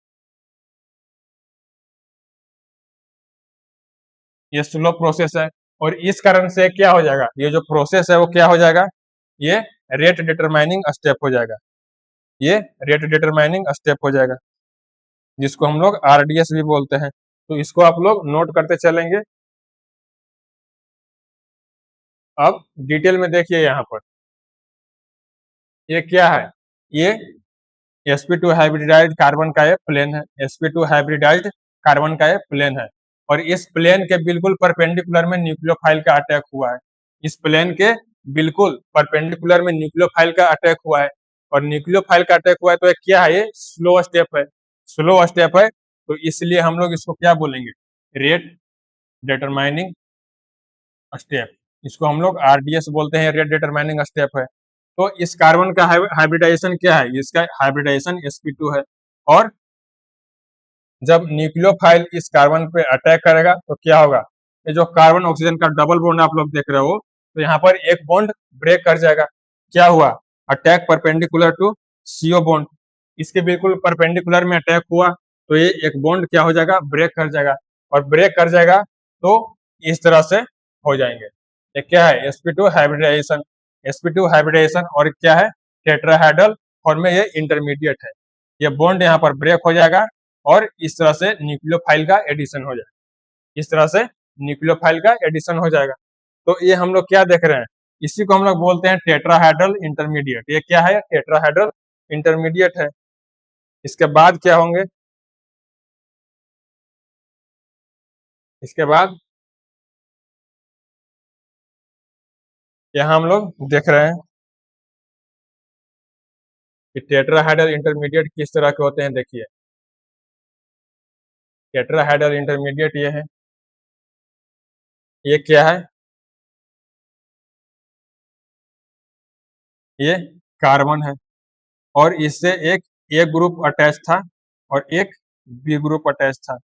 ये स्लो प्रोसेस है। और इस कारण से क्या हो जाएगा, ये जो प्रोसेस है वो क्या हो जाएगा, ये रेट डिटरमाइनिंग स्टेप हो जाएगा, ये रेट डिटरमाइनिंग स्टेप हो जाएगा, जिसको हम लोग आरडीएस भी बोलते हैं। तो इसको आप लोग नोट करते चलेंगे। अब डिटेल में देखिए यहाँ पर ये क्या है, ये sp2 हाइब्रिडाइज्ड कार्बन का ये प्लेन है, sp2 हाइब्रिडाइज्ड कार्बन का ये प्लेन है। और इस प्लेन के बिल्कुल परपेंडिकुलर में न्यूक्लियोफाइल का अटैक हुआ है, इस प्लेन के बिल्कुल परपेंडिकुलर में न्यूक्लियोफाइल का अटैक हुआ है। और न्यूक्लियोफाइल का अटैक हुआ है तो क्या है, ये स्लो स्टेप है, स्लो स्टेप है। तो इसलिए हम लोग इसको क्या बोलेंगे, रेट डिटरमाइनिंग स्टेप, इसको हम लोग आरडीएस बोलते हैं, रेट डिटरमाइनिंग स्टेप है। तो इस कार्बन का हाइब्रिडाइजेशन क्या है, इसका हाइब्रिडाइजेशन sp2 है। और जब न्यूक्लियोफाइल इस कार्बन पे अटैक करेगा तो क्या होगा, ये जो कार्बन ऑक्सीजन का डबल बॉन्ड आप लोग देख रहे हो, तो यहाँ पर एक बॉन्ड ब्रेक कर जाएगा। क्या हुआ, attack perpendicular to CO bond, इसके बिल्कुल परपेंडिकुलर में अटैक हुआ तो ये एक बॉन्ड क्या हो जाएगा, ब्रेक कर जाएगा। और ब्रेक कर जाएगा तो इस तरह से हो जाएंगे। ये क्या है, sp2 हाइब्रिडाइजेशन, sp2 हाइब्रिडाइजेशन। और क्या है, टेट्राहेड्रल फॉर्म में ये इंटरमीडिएट है, ये बॉन्ड यहाँ पर ब्रेक हो जाएगा और इस तरह से न्यूक्लियोफाइल का एडिशन हो जाएगा, इस तरह से न्यूक्लियोफाइल का एडिशन हो जाएगा। तो ये हम लोग क्या देख रहे हैं, इसी को हम लोग बोलते हैं टेट्राहेड्रल इंटरमीडिएट। ये क्या है, टेट्राहेड्रल इंटरमीडिएट है। इसके बाद क्या होंगे, इसके बाद यहाँ हम लोग देख रहे हैं कि टेट्राहेड्रल इंटरमीडिएट किस तरह के होते हैं। देखिए टेट्राहेड्रल इंटरमीडिएट ये है, ये क्या है, ये कार्बन है और इससे एक ए ग्रुप अटैच था और एक बी ग्रुप अटैच था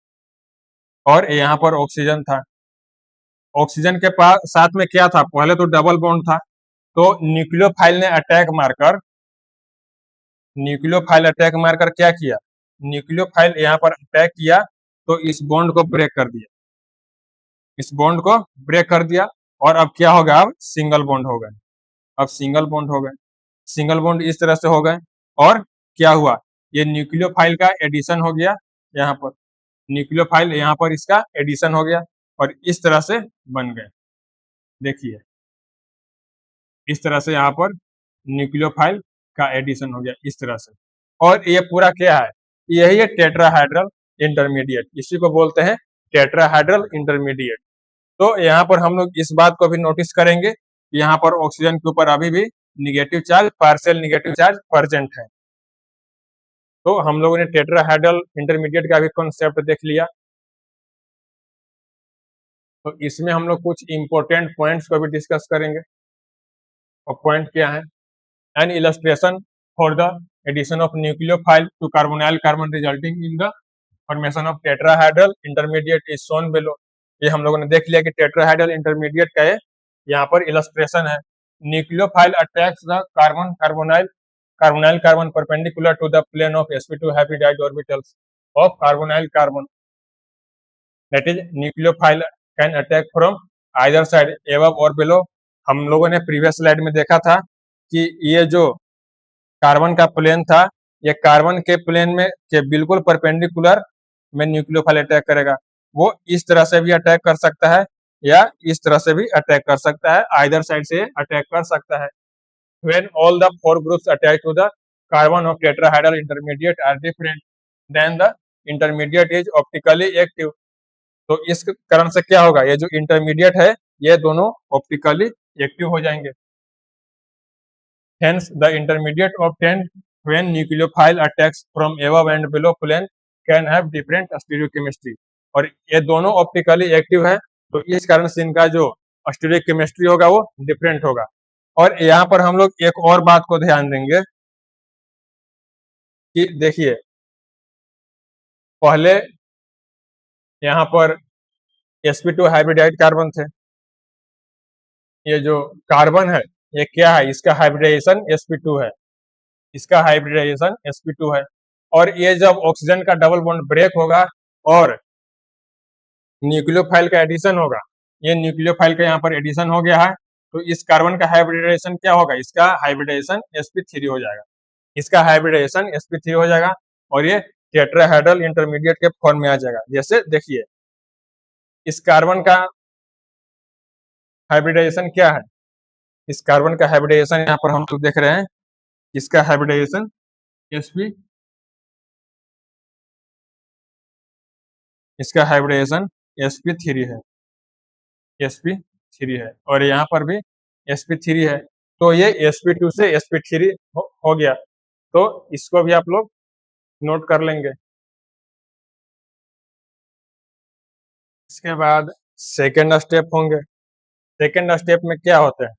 और यहाँ पर ऑक्सीजन था। ऑक्सीजन के पास साथ में क्या था, पहले तो डबल बॉन्ड था। तो न्यूक्लियोफाइल अटैक मारकर क्या किया, न्यूक्लियोफाइल यहाँ पर अटैक किया तो इस बॉन्ड को ब्रेक कर दिया, इस बॉन्ड को ब्रेक कर दिया। और अब क्या होगा, अब सिंगल बॉन्ड हो गए, अब सिंगल बॉन्ड हो गए, सिंगल बॉन्ड इस तरह से हो गए। और क्या हुआ, ये न्यूक्लियोफाइल का एडिशन हो गया, यहाँ पर न्यूक्लियोफाइल यहाँ पर इसका एडिशन हो गया और इस तरह से बन गए। देखिए इस तरह से यहाँ पर न्यूक्लियोफाइल का एडिशन हो गया इस तरह से। और ये पूरा क्या है, यही है टेट्राहाइड्रल इंटरमीडिएट, इसी को बोलते हैं टेट्राहाइड्रल इंटरमीडिएट। तो यहाँ पर हम लोग इस बात को भी नोटिस करेंगे, यहाँ पर ऑक्सीजन के ऊपर अभी भी negative charge, partial negative charge present है। तो हम लोगों ने टेट्राहाइड्रल इंटरमीडिएट का भी कॉन्सेप्ट देख लिया। तो इसमें हम लोग कुछ इंपॉर्टेंट पॉइंट्स को भी डिस्कस करेंगे। और पॉइंट क्या है, an illustration for the addition of nucleophile to carbonyl carbon resulting in the formation of tetrahedral intermediate is shown below. ये हम लोगों ने देख लिया कि टेट्राहाइड्रल इंटरमीडिएट का है, यहाँ पर इलस्ट्रेशन है, nucleophile attacks the carbonyl carbon perpendicular to the plane of sp2 hybridized orbitals of carbonyl carbon, that is nucleophile can attack from either side above or below. हम लोगों ने प्रीवियस स्लाइड में देखा था कि ये जो कार्बन का प्लेन था, ये कार्बन के प्लेन में के बिल्कुल परपेंडिकुलर में न्यूक्लियोफाइल अटैक करेगा। वो इस तरह से भी अटैक कर सकता है या इस तरह से भी अटैक कर सकता है, आइदर साइड से अटैक कर सकता है। When all the four groups attached to the carbon of tetrahedral intermediate are different, then the intermediate is optically active. तो इस कारण से क्या होगा, ये जो इंटरमीडिएट है ये दोनों ऑप्टिकली एक्टिव हो जाएंगे। Hence, the intermediate obtained when nucleophile attacks from above and below plane can have different stereochemistry. और ये दोनों ऑप्टिकली एक्टिव है तो इस कारण से इनका जो स्टीरियोकेमिस्ट्री होगा वो डिफरेंट होगा। और यहाँ पर हम लोग एक और बात को ध्यान देंगे कि देखिए, पहले यहाँ पर sp2 हाइब्रिडाइड कार्बन थे। ये जो कार्बन है ये क्या है, इसका हाइब्रिडाइजेशन sp2 है, इसका हाइब्रिडाइजेशन sp2 है। और ये जब ऑक्सीजन का डबल बॉन्ड ब्रेक होगा और न्यूक्लियोफाइल का एडिशन होगा, ये न्यूक्लियोफाइल का यहाँ पर एडिशन हो गया है, तो इस कार्बन का हाइब्रिडाइजेशन क्या होगा, इसका हाइब्रिडाइजेशन sp3 हो जाएगा, इसका हाइब्रिडाइजेशन sp3 हो जाएगा और ये टेट्राहेड्रल इंटरमीडिएट के फॉर्म में आ जाएगा। जैसे देखिए, इस कार्बन का हाइब्रिडाइजेशन क्या है, इस कार्बन का हाइब्रिडाइजेशन यहाँ पर हम लोग देख रहे हैं, इसका हाइब्रिडाइजेशन sp, इसका हाइब्रिडाइजेशन sp3 है, sp3 है और यहाँ पर भी sp3 है, तो ये sp2 से sp3 हो गया। तो इसको भी आप लोग नोट कर लेंगे। इसके बाद सेकेंड स्टेप होंगे। सेकेंड स्टेप में क्या होता है,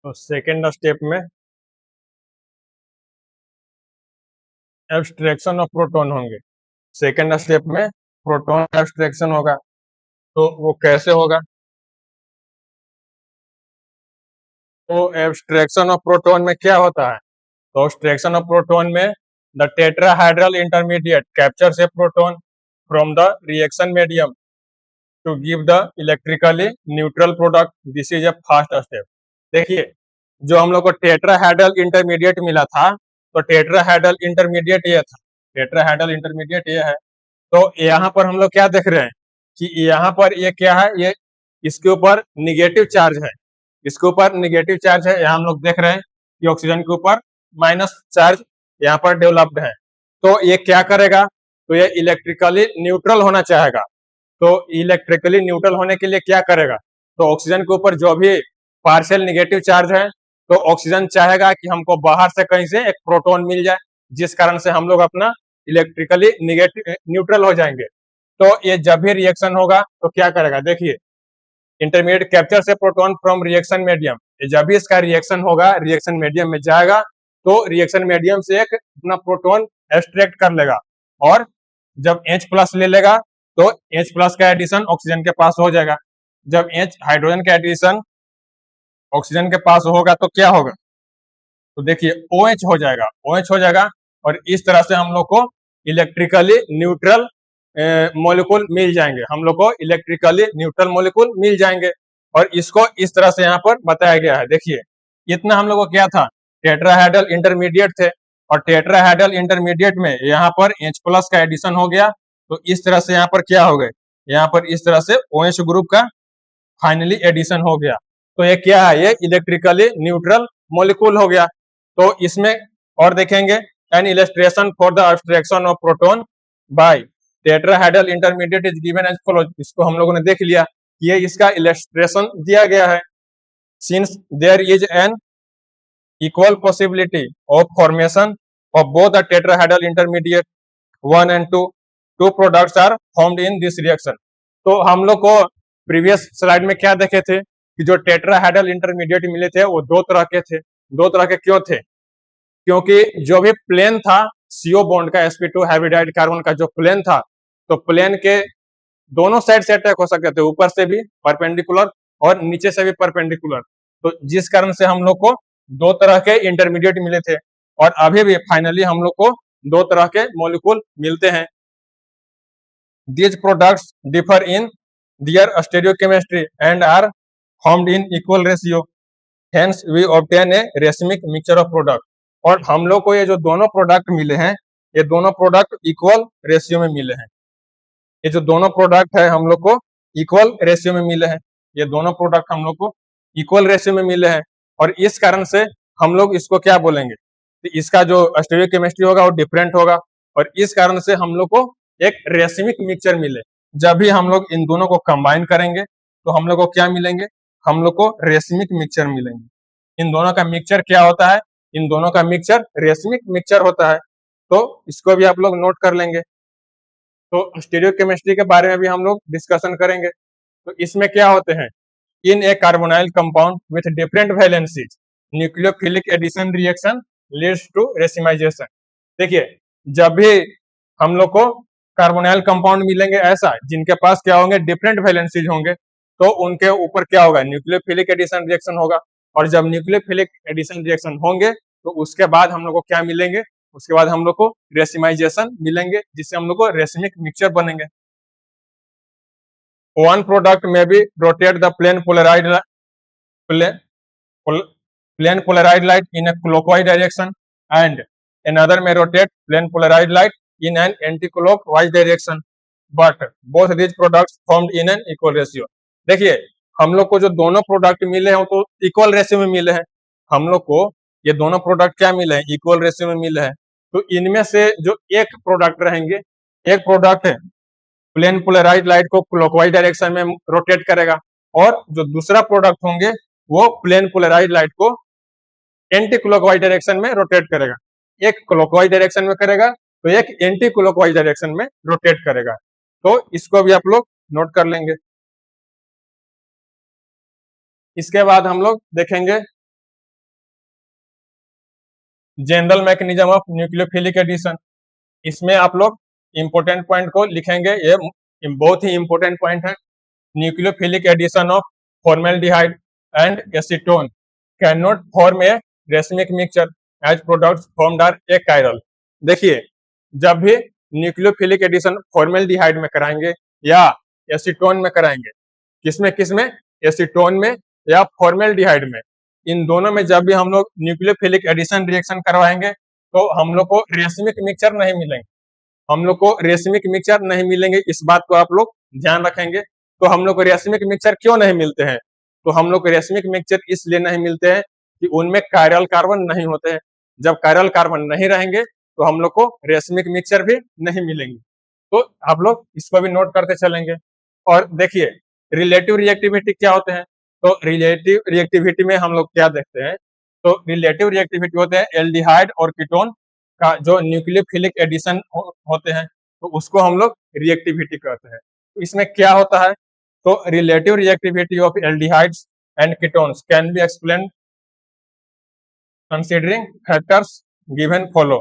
तो सेकेंड स्टेप में एब्स्ट्रैक्शन ऑफ प्रोटॉन होंगे। सेकेंड स्टेप में प्रोटॉन एब्स्ट्रैक्शन होगा, तो वो कैसे होगा, तो एब्स्ट्रैक्शन ऑफ प्रोटॉन में क्या होता है, तो एब्स्ट्रैक्शन ऑफ प्रोटॉन में the tetrahedral intermediate captures a proton from the reaction medium to give the electrically neutral product, this is a first step. देखिए, जो हम लोग को टेट्राहाइड्रल इंटरमीडिएट मिला था, तो टेट्राहाइड्रल इंटरमीडिएट ये था, टेट्राहाइड्रल इंटरमीडिएट ये है। तो यहाँ पर हम लोग क्या देख रहे हैं कि यहाँ पर ये क्या है, ये इसके ऊपर निगेटिव चार्ज है, इसके ऊपर निगेटिव चार्ज है। यहाँ हम लोग देख रहे हैं कि ऑक्सीजन के ऊपर माइनस चार्ज यहाँ पर डेवलप्ड है, तो ये क्या करेगा, तो ये इलेक्ट्रिकली न्यूट्रल होना चाहेगा। तो इलेक्ट्रिकली न्यूट्रल होने के लिए क्या करेगा, तो ऑक्सीजन के ऊपर जो भी पार्शियल निगेटिव चार्ज है, तो ऑक्सीजन चाहेगा कि हमको बाहर से कहीं से एक प्रोटॉन मिल जाए, जिस कारण से हम लोग अपना इलेक्ट्रिकली निगेटिव न्यूट्रल हो जाएंगे। तो ये जब भी रिएक्शन होगा तो क्या करेगा, देखिए, इंटरमीडिएट कैप्चर से प्रोटॉन फ्रॉम रिएक्शन मीडियम, जब भी इसका रिएक्शन होगा, रिएक्शन मीडियम में जाएगा, तो रिएक्शन मीडियम से एक अपना प्रोटॉन एक्सट्रैक्ट कर लेगा और जब H+ ले लेगा तो H+ का एडिशन ऑक्सीजन के पास हो जाएगा। जब H हाइड्रोजन का एडिशन ऑक्सीजन के पास होगा तो क्या होगा, तो देखिए OH हो जाएगा, OH हो जाएगा और इस तरह से हम लोग को इलेक्ट्रिकली न्यूट्रल मॉलिक्यूल मिल जाएंगे, हम लोग को इलेक्ट्रिकली न्यूट्रल मॉलिक्यूल मिल जाएंगे। और इसको इस तरह से यहाँ पर बताया गया है। देखिए, इतना हम लोग को क्या था, टेट्राहाइड्रल इंटरमीडिएट थे और टेट्राहाइड्रल इंटरमीडिएट में यहाँ पर H+ का एडिशन हो गया, तो इस तरह से यहाँ पर क्या हो गए, यहाँ पर इस तरह से OH ग्रुप का फाइनली एडिशन हो गया। तो ये क्या है, ये इलेक्ट्रिकली न्यूट्रल मॉलिक्यूल हो गया। तो इसमें और देखेंगे, an illustration for the abstraction of proton by tetrahedral intermediate is given as follows. इसको हम लोगों ने देख लिया, ये इसका इलस्ट्रेशन दिया गया है। Since there is an equal possibility of formation of both the tetrahedral intermediate 1 and 2, two products are formed in this reaction। तो हम लोग को प्रीवियस स्लाइड में क्या देखे थे कि जो टेट्राहाइड्रल इंटरमीडिएट मिले थे वो दो तरह के थे। दो तरह के क्यों थे, क्योंकि जो भी प्लेन था CO बॉन्ड का, sp2 हाइब्रिडाइड कार्बन का जो प्लेन था, तो प्लेन के दोनों साइड से अटैक हो सकते थे, ऊपर से भी परपेंडिकुलर और नीचे से भी परपेंडिकुलर। तो जिस कारण से हम लोग को दो तरह के इंटरमीडिएट मिले थे और अभी भी फाइनली हम लोग को दो तरह के मॉलिक्यूल मिलते हैं। These products differ in their stereochemistry and are formed in equal ratio, hence we obtain a racemic mixture of product। और हम लोग को ये जो दोनों प्रोडक्ट मिले हैं, ये दोनों प्रोडक्ट इक्वल रेशियो में मिले हैं। ये जो दोनों प्रोडक्ट है हम लोग को इक्वल रेशियो में मिले हैं, ये दोनों प्रोडक्ट हम लोग को इक्वल रेशियो में मिले हैं और इस कारण से हम लोग इसको क्या बोलेंगे, तो इसका जो स्टीरियोकेमिस्ट्री होगा वो डिफरेंट होगा और इस कारण से हम लोग को एक रेसिमिक मिक्सचर मिले। जब भी हम लोग इन दोनों को कंबाइन करेंगे तो हम लोग को क्या मिलेंगे, हम लोग को रेसिमिक मिक्सचर मिलेंगे। इन दोनों का मिक्सचर क्या होता है, इन दोनों का मिक्सचर रेसिमिक मिक्सचर होता है। तो इसको भी आप लोग नोट कर लेंगे। तो स्टीरियोकेमिस्ट्री के बारे में भी हम लोग डिस्कशन करेंगे। तो इसमें क्या होते हैं, in a carbonyl compound with different valencies nucleophilic addition reaction leads to racemization. देखिए, जब भी हम लोग को कार्बोनाइल कंपाउंड मिलेंगे ऐसा जिनके पास क्या होंगे, डिफरेंट वैलेंसीज होंगे, तो उनके ऊपर क्या होगा, न्यूक्लियोफिलिक एडिशन रिएक्शन होगा। और जब न्यूक्लियोफिलिक एडिशन रिएक्शन होंगे तो उसके बाद हम लोग को क्या मिलेंगे, उसके बाद हम लोग को रेसिमाइजेशन मिलेंगे, जिससे हम लोग को रेसिमिक मिक्सचर बनेंगे। One product may be rotate the plane polarized light in a clockwise direction, and another may rotate plane polarized light in an anti-clockwise direction, but both these products formed in an equal ratio। देखिए, हम लोग को जो दोनों product मिले हैं वो तो इक्वल रेशियो में मिले हैं। हम लोग को ये दोनों प्रोडक्ट क्या मिले हैं, इक्वल रेशियो में मिले हैं। तो इनमें से जो एक प्रोडक्ट रहेंगे, एक प्रोडक्ट है प्लेन पोलराइज लाइट को क्लॉकवाइज डायरेक्शन में रोटेट करेगा, और जो दूसरा प्रोडक्ट होंगे वो प्लेन पोलराइज लाइट को एंटी क्लॉकवाइज डायरेक्शन में रोटेट करेगा। एक क्लॉकवाइज डायरेक्शन में करेगा तो एक एंटी क्लॉकवाइज डायरेक्शन में रोटेट करेगा। तो इसको भी आप लोग नोट कर लेंगे। इसके बाद हम लोग देखेंगे general mechanism of nucleophilic addition. इसमें आप लोग इंपोर्टेंट पॉइंट को लिखेंगे, ये बहुत ही इंपोर्टेंट पॉइंट है। Nucleophilic addition of formaldehyde and acetone can not form a racemic mixture as products formed are achiral. देखिए, जब भी न्यूक्लियोफिलिक एडिशन फॉर्मेल्डिहाइड में कराएंगे या एसीटोन में कराएंगे, किसमें एसीटोन में या फॉर्मेल्डिहाइड में, इन दोनों में जब भी हम लोग न्यूक्लियोफिलिक एडिशन रिएक्शन करवाएंगे तो हम लोग को रेसिमिक मिक्सचर नहीं मिलेंगे। हम लोग को रेसिमिक मिक्सचर नहीं मिलेंगे, इस बात को आप लोग ध्यान रखेंगे। तो हम लोग को रेसिमिक मिक्सचर क्यों नहीं मिलते हैं, तो हम लोग को रेसिमिक मिक्सचर इसलिए नहीं मिलते हैं कि उनमें कायरल कार्बन नहीं होते हैं। जब कायरल कार्बन नहीं रहेंगे तो हम लोग को रेसिमिक मिक्सचर भी नहीं मिलेंगे। तो आप लोग इसको भी नोट करते चलेंगे। और देखिए, रिलेटिव रिएक्टिविटी क्या होते हैं, तो रिलेटिव रिएक्टिविटी में हम लोग क्या देखते हैं, तो रिलेटिव रिएक्टिविटी होते हैं एल्डिहाइड और कीटोन का जो न्यूक्लियोफिलिक एडिशन होते हैं, तो उसको हम लोग रिएक्टिविटी कहते हैं। तो इसमें क्या होता है, तो relative reactivity of aldehydes and ketones can be explain considering factors given follow.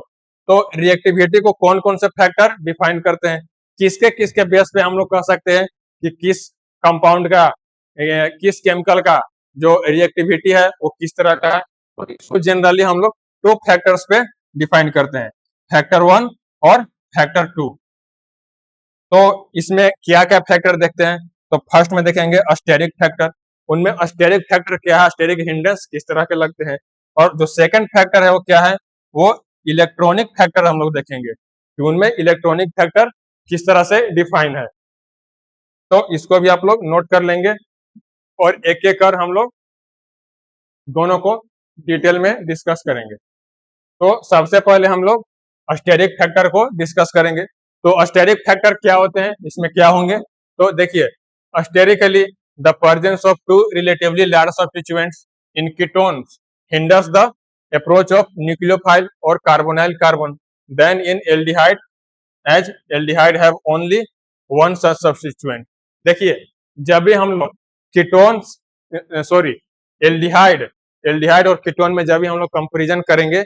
तो रिएक्टिविटी को कौन कौन से फैक्टर डिफाइन करते हैं, किसके बेस पे हम लोग कह सकते हैं कि किस कंपाउंड का, किस केमिकल का जो रिएक्टिविटी है वो किस तरह का है। तो इसको जनरली हम लोग दो फैक्टर्स पे डिफाइन करते हैं, फैक्टर 1 और फैक्टर 2। तो इसमें क्या क्या फैक्टर देखते हैं, तो फर्स्ट में देखेंगे स्टेरिक फैक्टर। उनमें स्टेरिक फैक्टर क्या है, स्टेरिक हिंड्रेंस किस तरह के लगते हैं। और जो सेकंड फैक्टर है वो क्या है, वो इलेक्ट्रॉनिक फैक्टर हम लोग देखेंगे कि उनमें इलेक्ट्रॉनिक फैक्टर किस तरह से डिफाइन है। तो इसको भी आप लोग नोट कर लेंगे और एक एक कर हम लोग दोनों को डिटेल में डिस्कस करेंगे। तो सबसे पहले हम लोग स्टेरिक फैक्टर को डिस्कस करेंगे। तो स्टेरिक फैक्टर क्या होते हैं, इसमें क्या होंगे, तो देखिए, sterically the presence of two relatively large substituents in ketones hinders the approach of nucleophile और carbonyl carbon than in aldehyde as aldehyde have only one such substituent. देखिए, जब भी हम लोग कीटोन्स एल्डिहाइड और कीटोन में जब भी हम लोग कंपैरिजन करेंगे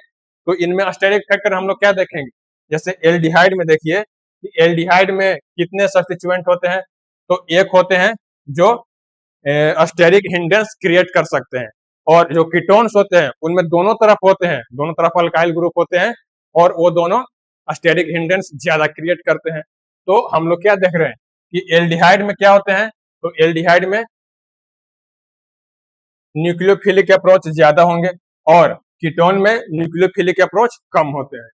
तो इनमें स्टेरिक फैक्टर हम लोग क्या देखेंगे, जैसे एल्डिहाइड में देखिए कि एल्डिहाइड में कितने सब्स्टिट्यूएंट होते हैं, तो एक होते हैं जो स्टेरिक हिंड्रेंस क्रिएट कर सकते हैं, और जो कीटोन्स होते हैं उनमें दोनों तरफ होते हैं, दोनों तरफ अल्काइल ग्रुप होते हैं और वो दोनों स्टेरिक हिंड्रेंस ज्यादा क्रिएट करते हैं। तो हम लोग क्या देख रहे हैं कि एल्डिहाइड में क्या होते हैं, तो एल्डिहाइड में न्यूक्लियोफिलिक अप्रोच ज्यादा होंगे और कीटोन में न्यूक्लियोफिलिक अप्रोच कम होते हैं।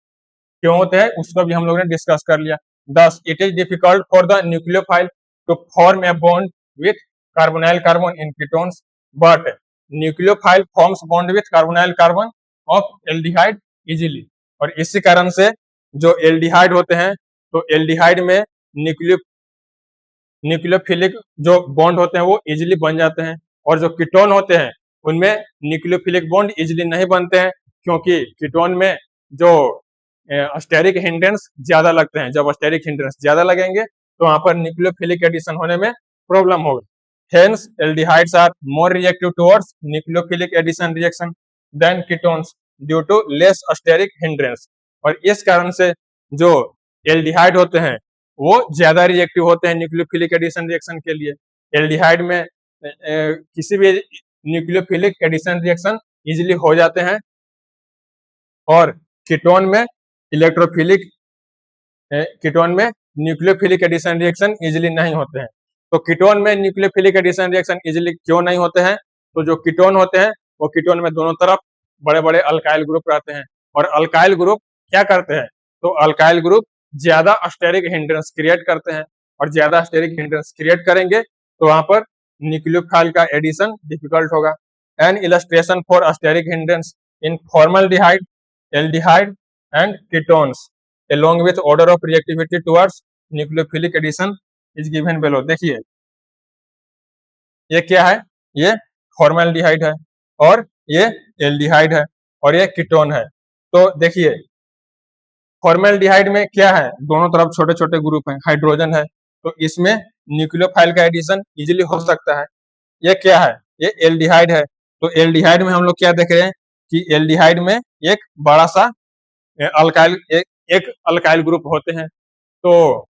क्यों होते हैं उसको भी हम लोगों ने डिस्कस कर लिया। Thus, it is difficult for the nucleophile to form a bond with carbonyl carbon in ketones, but nucleophile forms bond with carbonyl carbon of aldehyde easily। और इसी कारण से जो एल्डिहाइड होते हैं तो एल्डिहाइड में न्यूक्लियोफिलिक जो बॉन्ड होते हैं वो इजिली बन जाते हैं, और जो कीटोन होते हैं उनमें न्यूक्लियोफिलिक बॉन्ड इजिली नहीं बनते हैं, क्योंकि कीटोन में जो स्टेरिक हिंड्रेंस ज्यादा लगते हैं। जब स्टेरिक हिंड्रेंस ज्यादा लगेंगे तो वहां पर न्यूक्लियोफिलिक एडिशन होने में प्रॉब्लम होगा। Hence, aldehydes are more reactive towards nucleophilic addition reaction than ketones due to less steric hindrance. और इस कारण से जो एल्डिहाइड होते हैं वो ज्यादा रिएक्टिव होते हैं न्यूक्लियोफिलिक एडिशन रिएक्शन के लिए। एल्डिहाइड में किसी भी न्यूक्लियोफिलिक एडिशन रिएक्शन इजिली हो जाते हैं और कीटोन में इलेक्ट्रोफिलिक कीटोन में न्यूक्लियोफिलिक एडिशन रिएक्शन इजिली नहीं होते हैं। तो कीटोन में न्यूक्लियोफिलिक एडिशन रिएक्शन इजिली क्यों नहीं होते हैं? तो जो कीटोन होते हैं वो कीटोन में दोनों तरफ बड़े बड़े अल्काइल ग्रुप रहते हैं और अल्काइल ग्रुप क्या करते हैं? तो अल्काइल ग्रुप ज्यादा स्टेरिक हिंड्रेंस क्रिएट करते हैं और ज्यादा स्टेरिक हिंड्रेंस क्रिएट करेंगे तो वहां पर न्यूक्लियोफाइल का एडिशन डिफिकल्ट होगा। An illustration for steric hindrance in formaldehyde, aldehyde and ketones along with order of reactivity towards nucleophilic addition is given below। देखिए ये क्या है? ये फॉर्मल्डिहाइड है और ये एल्डिहाइड है और ये कीटोन है। तो देखिए फॉर्मल्डिहाइड में क्या है? दोनों तरफ छोटे छोटे ग्रुप हैं, हाइड्रोजन है, तो इसमें न्यूक्लियोफाइल का एडिशन इजीली हो सकता है। ये क्या है? ये एल्डिहाइड है। तो एल्डिहाइड में हम लोग क्या देख रहे हैं कि एल्डिहाइड में एक बड़ा सा अल्काइल एक अल्काइल ग्रुप होते हैं। तो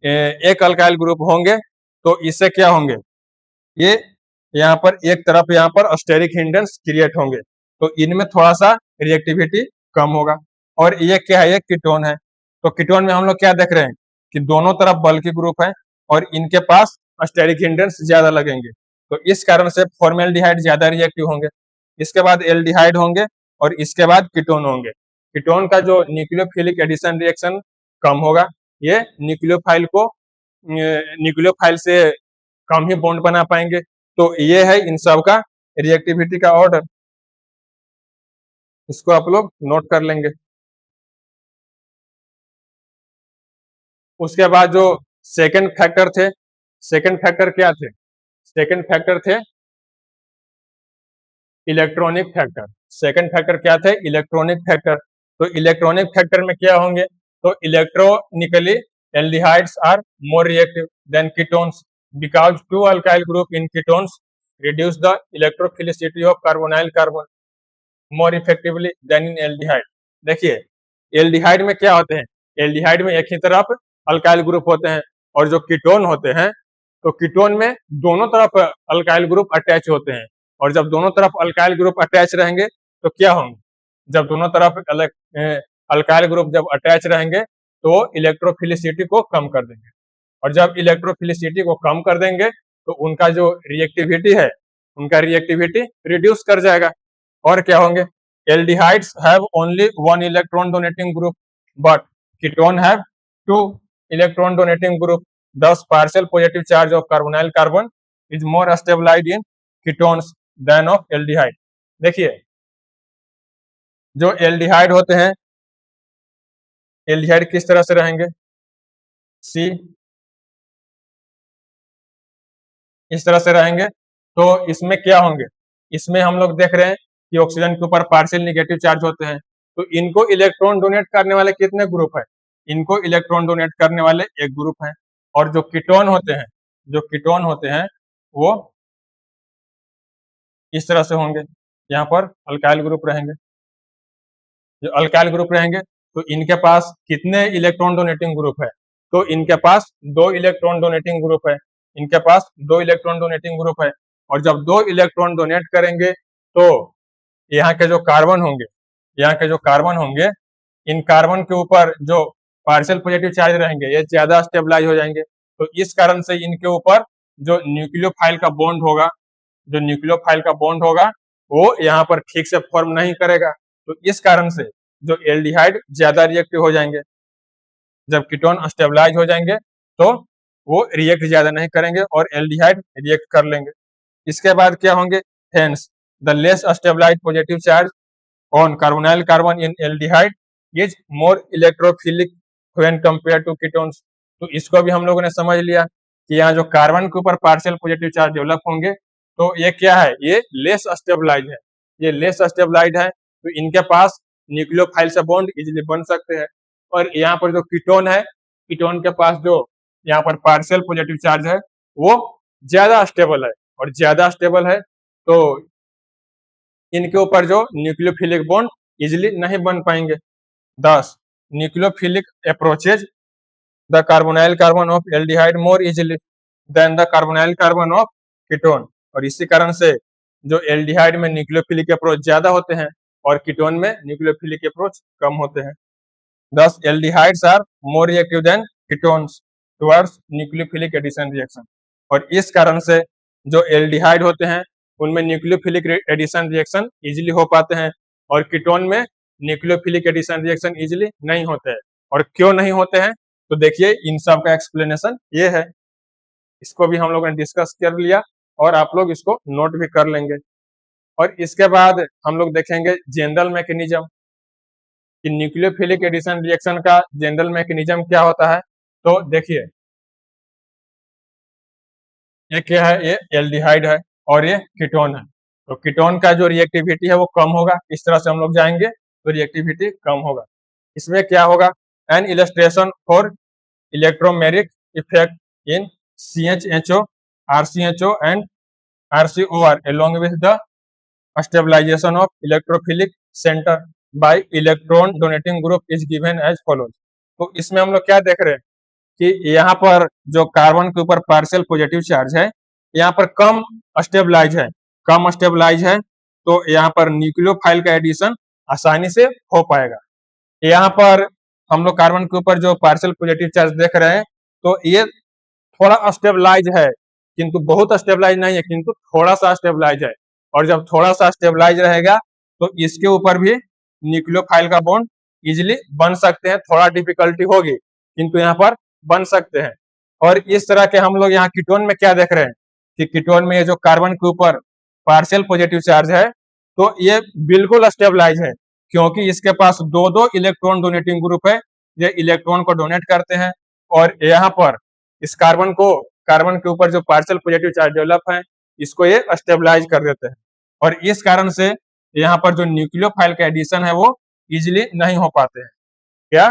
एक अल्काइल ग्रुप होंगे तो इससे क्या होंगे? ये यहाँ पर एक तरफ यहाँ पर स्टेरिक हिंड्रेंस क्रिएट होंगे तो इनमें थोड़ा सा रिएक्टिविटी कम होगा। और ये क्या है? ये कीटोन है। तो कीटोन में हम लोग क्या देख रहे हैं कि दोनों तरफ बल्की ग्रुप है और इनके पास स्टेरिक हिंड्रेंस ज्यादा लगेंगे तो इस कारण से फॉर्मल्डिहाइड ज्यादा रिएक्टिव होंगे। इसके बाद एल्डिहाइड होंगे और इसके बाद कीटोन होंगे। कीटोन का जो न्यूक्लियोफिलिक एडिशन रिएक्शन कम होगा, ये न्यूक्लियोफाइल से कम ही बॉन्ड बना पाएंगे। तो ये है इन सब का रिएक्टिविटी का ऑर्डर, इसको आप लोग नोट कर लेंगे। उसके बाद जो सेकंड फैक्टर थे, सेकंड फैक्टर क्या थे? सेकंड फैक्टर थे इलेक्ट्रॉनिक फैक्टर। सेकंड फैक्टर क्या थे? Electronic factor. तो इलेक्ट्रॉनिक फैक्टर में क्या होंगे? तो electronically aldehydes are more reactive than ketones because two alkyl group in ketones reduce the electrophilicity of carbonyl carbon more effectively than in aldehyde। देखिए aldehyde में क्या होते हैं? एल्डिहाइड में एक ही तरफ अल्काइल ग्रुप होते हैं और जो कीटोन होते हैं तो कीटोन में दोनों तरफ अल्काइल ग्रुप अटैच होते हैं और जब दोनों तरफ अल्काइल ग्रुप अटैच रहेंगे तो क्या होंगे? जब दोनों तरफ अल्काइल ग्रुप जब अटैच रहेंगे तो इलेक्ट्रोफिलिसिटी को कम कर देंगे और जब इलेक्ट्रोफिलिसिटी को कम कर देंगे तो उनका जो रिएक्टिविटी है उनका रिएक्टिविटी रिड्यूस कर जाएगा। और क्या होंगे? Aldehydes have only one electron donating group but ketone have two electron donating group thus partial positive charge of carbonyl carbon is more stabilized in ketones than of aldehyde। देखिए जो aldehyde होते हैं, aldehyde किस तरह से रहेंगे? सी इस तरह से रहेंगे। तो इसमें क्या होंगे? इसमें हम लोग देख रहे हैं कि ऑक्सीजन के ऊपर पार्शियल निगेटिव चार्ज होते हैं तो इनको इलेक्ट्रॉन डोनेट करने वाले कितने ग्रुप है? इनको इलेक्ट्रॉन डोनेट करने वाले एक ग्रुप है। और जो कीटोन होते हैं, जो कीटोन होते हैं वो इस तरह से होंगे, यहाँ पर अल्काइल ग्रुप रहेंगे। जो अल्काइल ग्रुप रहेंगे तो इनके पास कितने इलेक्ट्रॉन डोनेटिंग ग्रुप है? तो इनके पास 2 इलेक्ट्रॉन डोनेटिंग ग्रुप है। इनके पास 2 इलेक्ट्रॉन डोनेटिंग ग्रुप है और जब 2 इलेक्ट्रॉन डोनेट करेंगे तो यहाँ के जो कार्बन होंगे, यहाँ के जो कार्बन होंगे, इन कार्बन के ऊपर जो पार्शियल पॉजिटिव चार्ज रहेंगे ये ज्यादा स्टेबलाइज हो जाएंगे। तो इस कारण से इनके ऊपर जो न्यूक्लियोफाइल का बॉन्ड होगा, जो न्यूक्लियोफाइल का बॉन्ड होगा वो यहाँ पर ठीक से फॉर्म नहीं करेगा। तो इस कारण से जो एल्डिहाइड ज्यादा रिएक्टिव हो जाएंगे। जब कीटोन स्टेबलाइज हो जाएंगे तो वो रिएक्ट ज्यादा नहीं करेंगे और एल्डिहाइड रिएक्ट कर लेंगे। इसके बाद क्या होंगे? Hence the less stabilized positive charge on carbonyl carbon in aldehyde is more electrophilic when compare to ketones. तो इसको भी हम लोगों ने समझ लिया कि यहाँ जो कार्बन के ऊपर पार्शियल पॉजिटिव चार्ज डेवलप होंगे तो ये क्या है? ये लेस स्टेबलाइज है, ये लेस स्टेबलाइज है तो इनके पास न्यूक्लियोफाइल से बॉन्ड इजीली बन सकते हैं। और यहाँ पर जो कीटोन है, कीटोन के पास जो यहाँ पर पार्शियल पॉजिटिव चार्ज है वो ज्यादा स्टेबल है और ज्यादा स्टेबल है, तो इनके ऊपर जो न्यूक्लियोफिलिक बॉन्ड इजिली नहीं बन पाएंगे। Thus, nucleophilic approaches the carbonyl carbon of aldehyde more easily than the carbonyl carbon of ketone। और इसी कारण से जो एल्डिहाइड में न्यूक्लियोफिलिक अप्रोच ज्यादा होते हैं और कीटोन में न्यूक्लियोफिलिक अप्रोच कम होते हैं। Thus, aldehydes are more reactive than ketones towards nucleophilic addition reaction। और इस कारण से जो एल्डिहाइड होते हैं उनमें न्यूक्लियोफिलिक एडिशन रिएक्शन इजिली हो पाते हैं और कीटोन में न्यूक्लियोफिलिक एडिशन रिएक्शन इजिली नहीं होते हैं। और क्यों नहीं होते हैं, तो देखिए इन सब का एक्सप्लेनेशन ये है, इसको भी हम लोगों ने डिस्कस कर लिया और आप लोग इसको नोट भी कर लेंगे। और इसके बाद हम लोग देखेंगे जनरल मैकेनिज्म कि न्यूक्लियोफिलिक एडिशन रिएक्शन का जनरल मैकेनिज्म क्या होता है। तो देखिए ये क्या है, ये एल्डिहाइड है और ये कीटोन है। तो कीटोन का जो रिएक्टिविटी है वो कम होगा, इस तरह से हम लोग जाएंगे तो रिएक्टिविटी कम होगा। इसमें क्या होगा, an illustration for electromeric effect in CHHO, RCHO and RCOR along with the stabilization of electrophilic center by electron donating group is given as follows। तो इसमें हम लोग क्या देख रहे हैं कि यहाँ पर जो कार्बन के ऊपर पार्शियल पॉजिटिव चार्ज है यहाँ पर कम स्टेबलाइज है, तो यहाँ पर न्यूक्लियोफाइल का एडिशन आसानी से हो पाएगा। यहाँ पर हम लोग कार्बन के ऊपर जो पार्शियल पॉजिटिव चार्ज देख रहे हैं तो ये थोड़ा स्टेबलाइज है, किंतु बहुत स्टेबलाइज नहीं है, किंतु थोड़ा सा स्टेबलाइज है। और जब थोड़ा सा स्टेबलाइज रहेगा तो इसके ऊपर भी न्यूक्लियोफाइल का बॉन्ड इजिली बन सकते हैं, थोड़ा डिफिकल्टी होगी किंतु यहाँ पर बन सकते हैं। और इस तरह के हम लोग यहाँ कीटोन में क्या देख रहे हैं कि कीटोन में ये जो कार्बन के ऊपर पार्शियल पॉजिटिव चार्ज है तो ये बिल्कुल स्टेबलाइज है, क्योंकि इसके पास दो इलेक्ट्रॉन डोनेटिंग ग्रुप है, ये इलेक्ट्रॉन को डोनेट करते हैं और यहाँ पर इस कार्बन के ऊपर जो पार्शियल पॉजिटिव चार्ज डेवलप है इसको ये स्टेबलाइज कर देते हैं। और इस कारण से यहाँ पर जो न्यूक्लियोफाइल का एडिशन है वो इजिली नहीं हो पाते हैं। क्या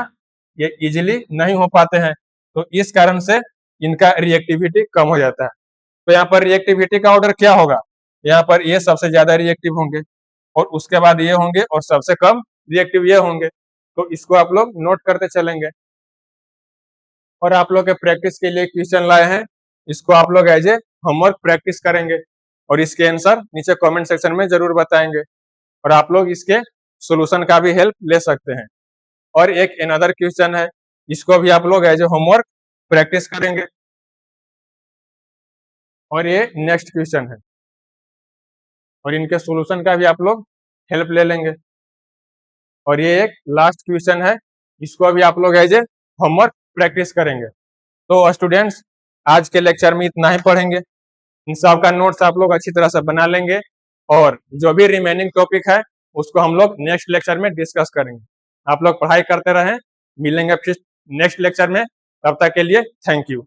ये इजिली नहीं हो पाते हैं, तो इस कारण से इनका रिएक्टिविटी कम हो जाता है। तो यहाँ पर रिएक्टिविटी का ऑर्डर क्या होगा, यहाँ पर ये सबसे ज्यादा रिएक्टिव होंगे और उसके बाद ये होंगे और सबसे कम रिएक्टिव ये होंगे। तो इसको आप लोग नोट करते चलेंगे। और आप लोग के प्रैक्टिस के लिए क्वेश्चन लाए हैं, इसको आप लोग एज ए होमवर्क प्रैक्टिस करेंगे और इसके आंसर नीचे कमेंट सेक्शन में जरूर बताएंगे और आप लोग इसके सोल्यूशन का भी हेल्प ले सकते हैं। और एक अनदर क्वेश्चन है, इसको भी आप लोग एज ए होमवर्क प्रैक्टिस करेंगे और ये नेक्स्ट क्वेश्चन है और इनके सॉल्यूशन का भी आप लोग हेल्प ले लेंगे। और ये एक लास्ट क्वेश्चन है, इसको भी आप लोग एज ए होमवर्क प्रैक्टिस करेंगे। तो स्टूडेंट्स आज के लेक्चर में इतना ही पढ़ेंगे, इन सब का नोट्स आप लोग अच्छी तरह से बना लेंगे और जो भी रिमेनिंग टॉपिक है उसको हम लोग नेक्स्ट लेक्चर में डिस्कस करेंगे। आप लोग पढ़ाई करते रहें, मिलेंगे फिर नेक्स्ट लेक्चर में, तब तक के लिए थैंक यू।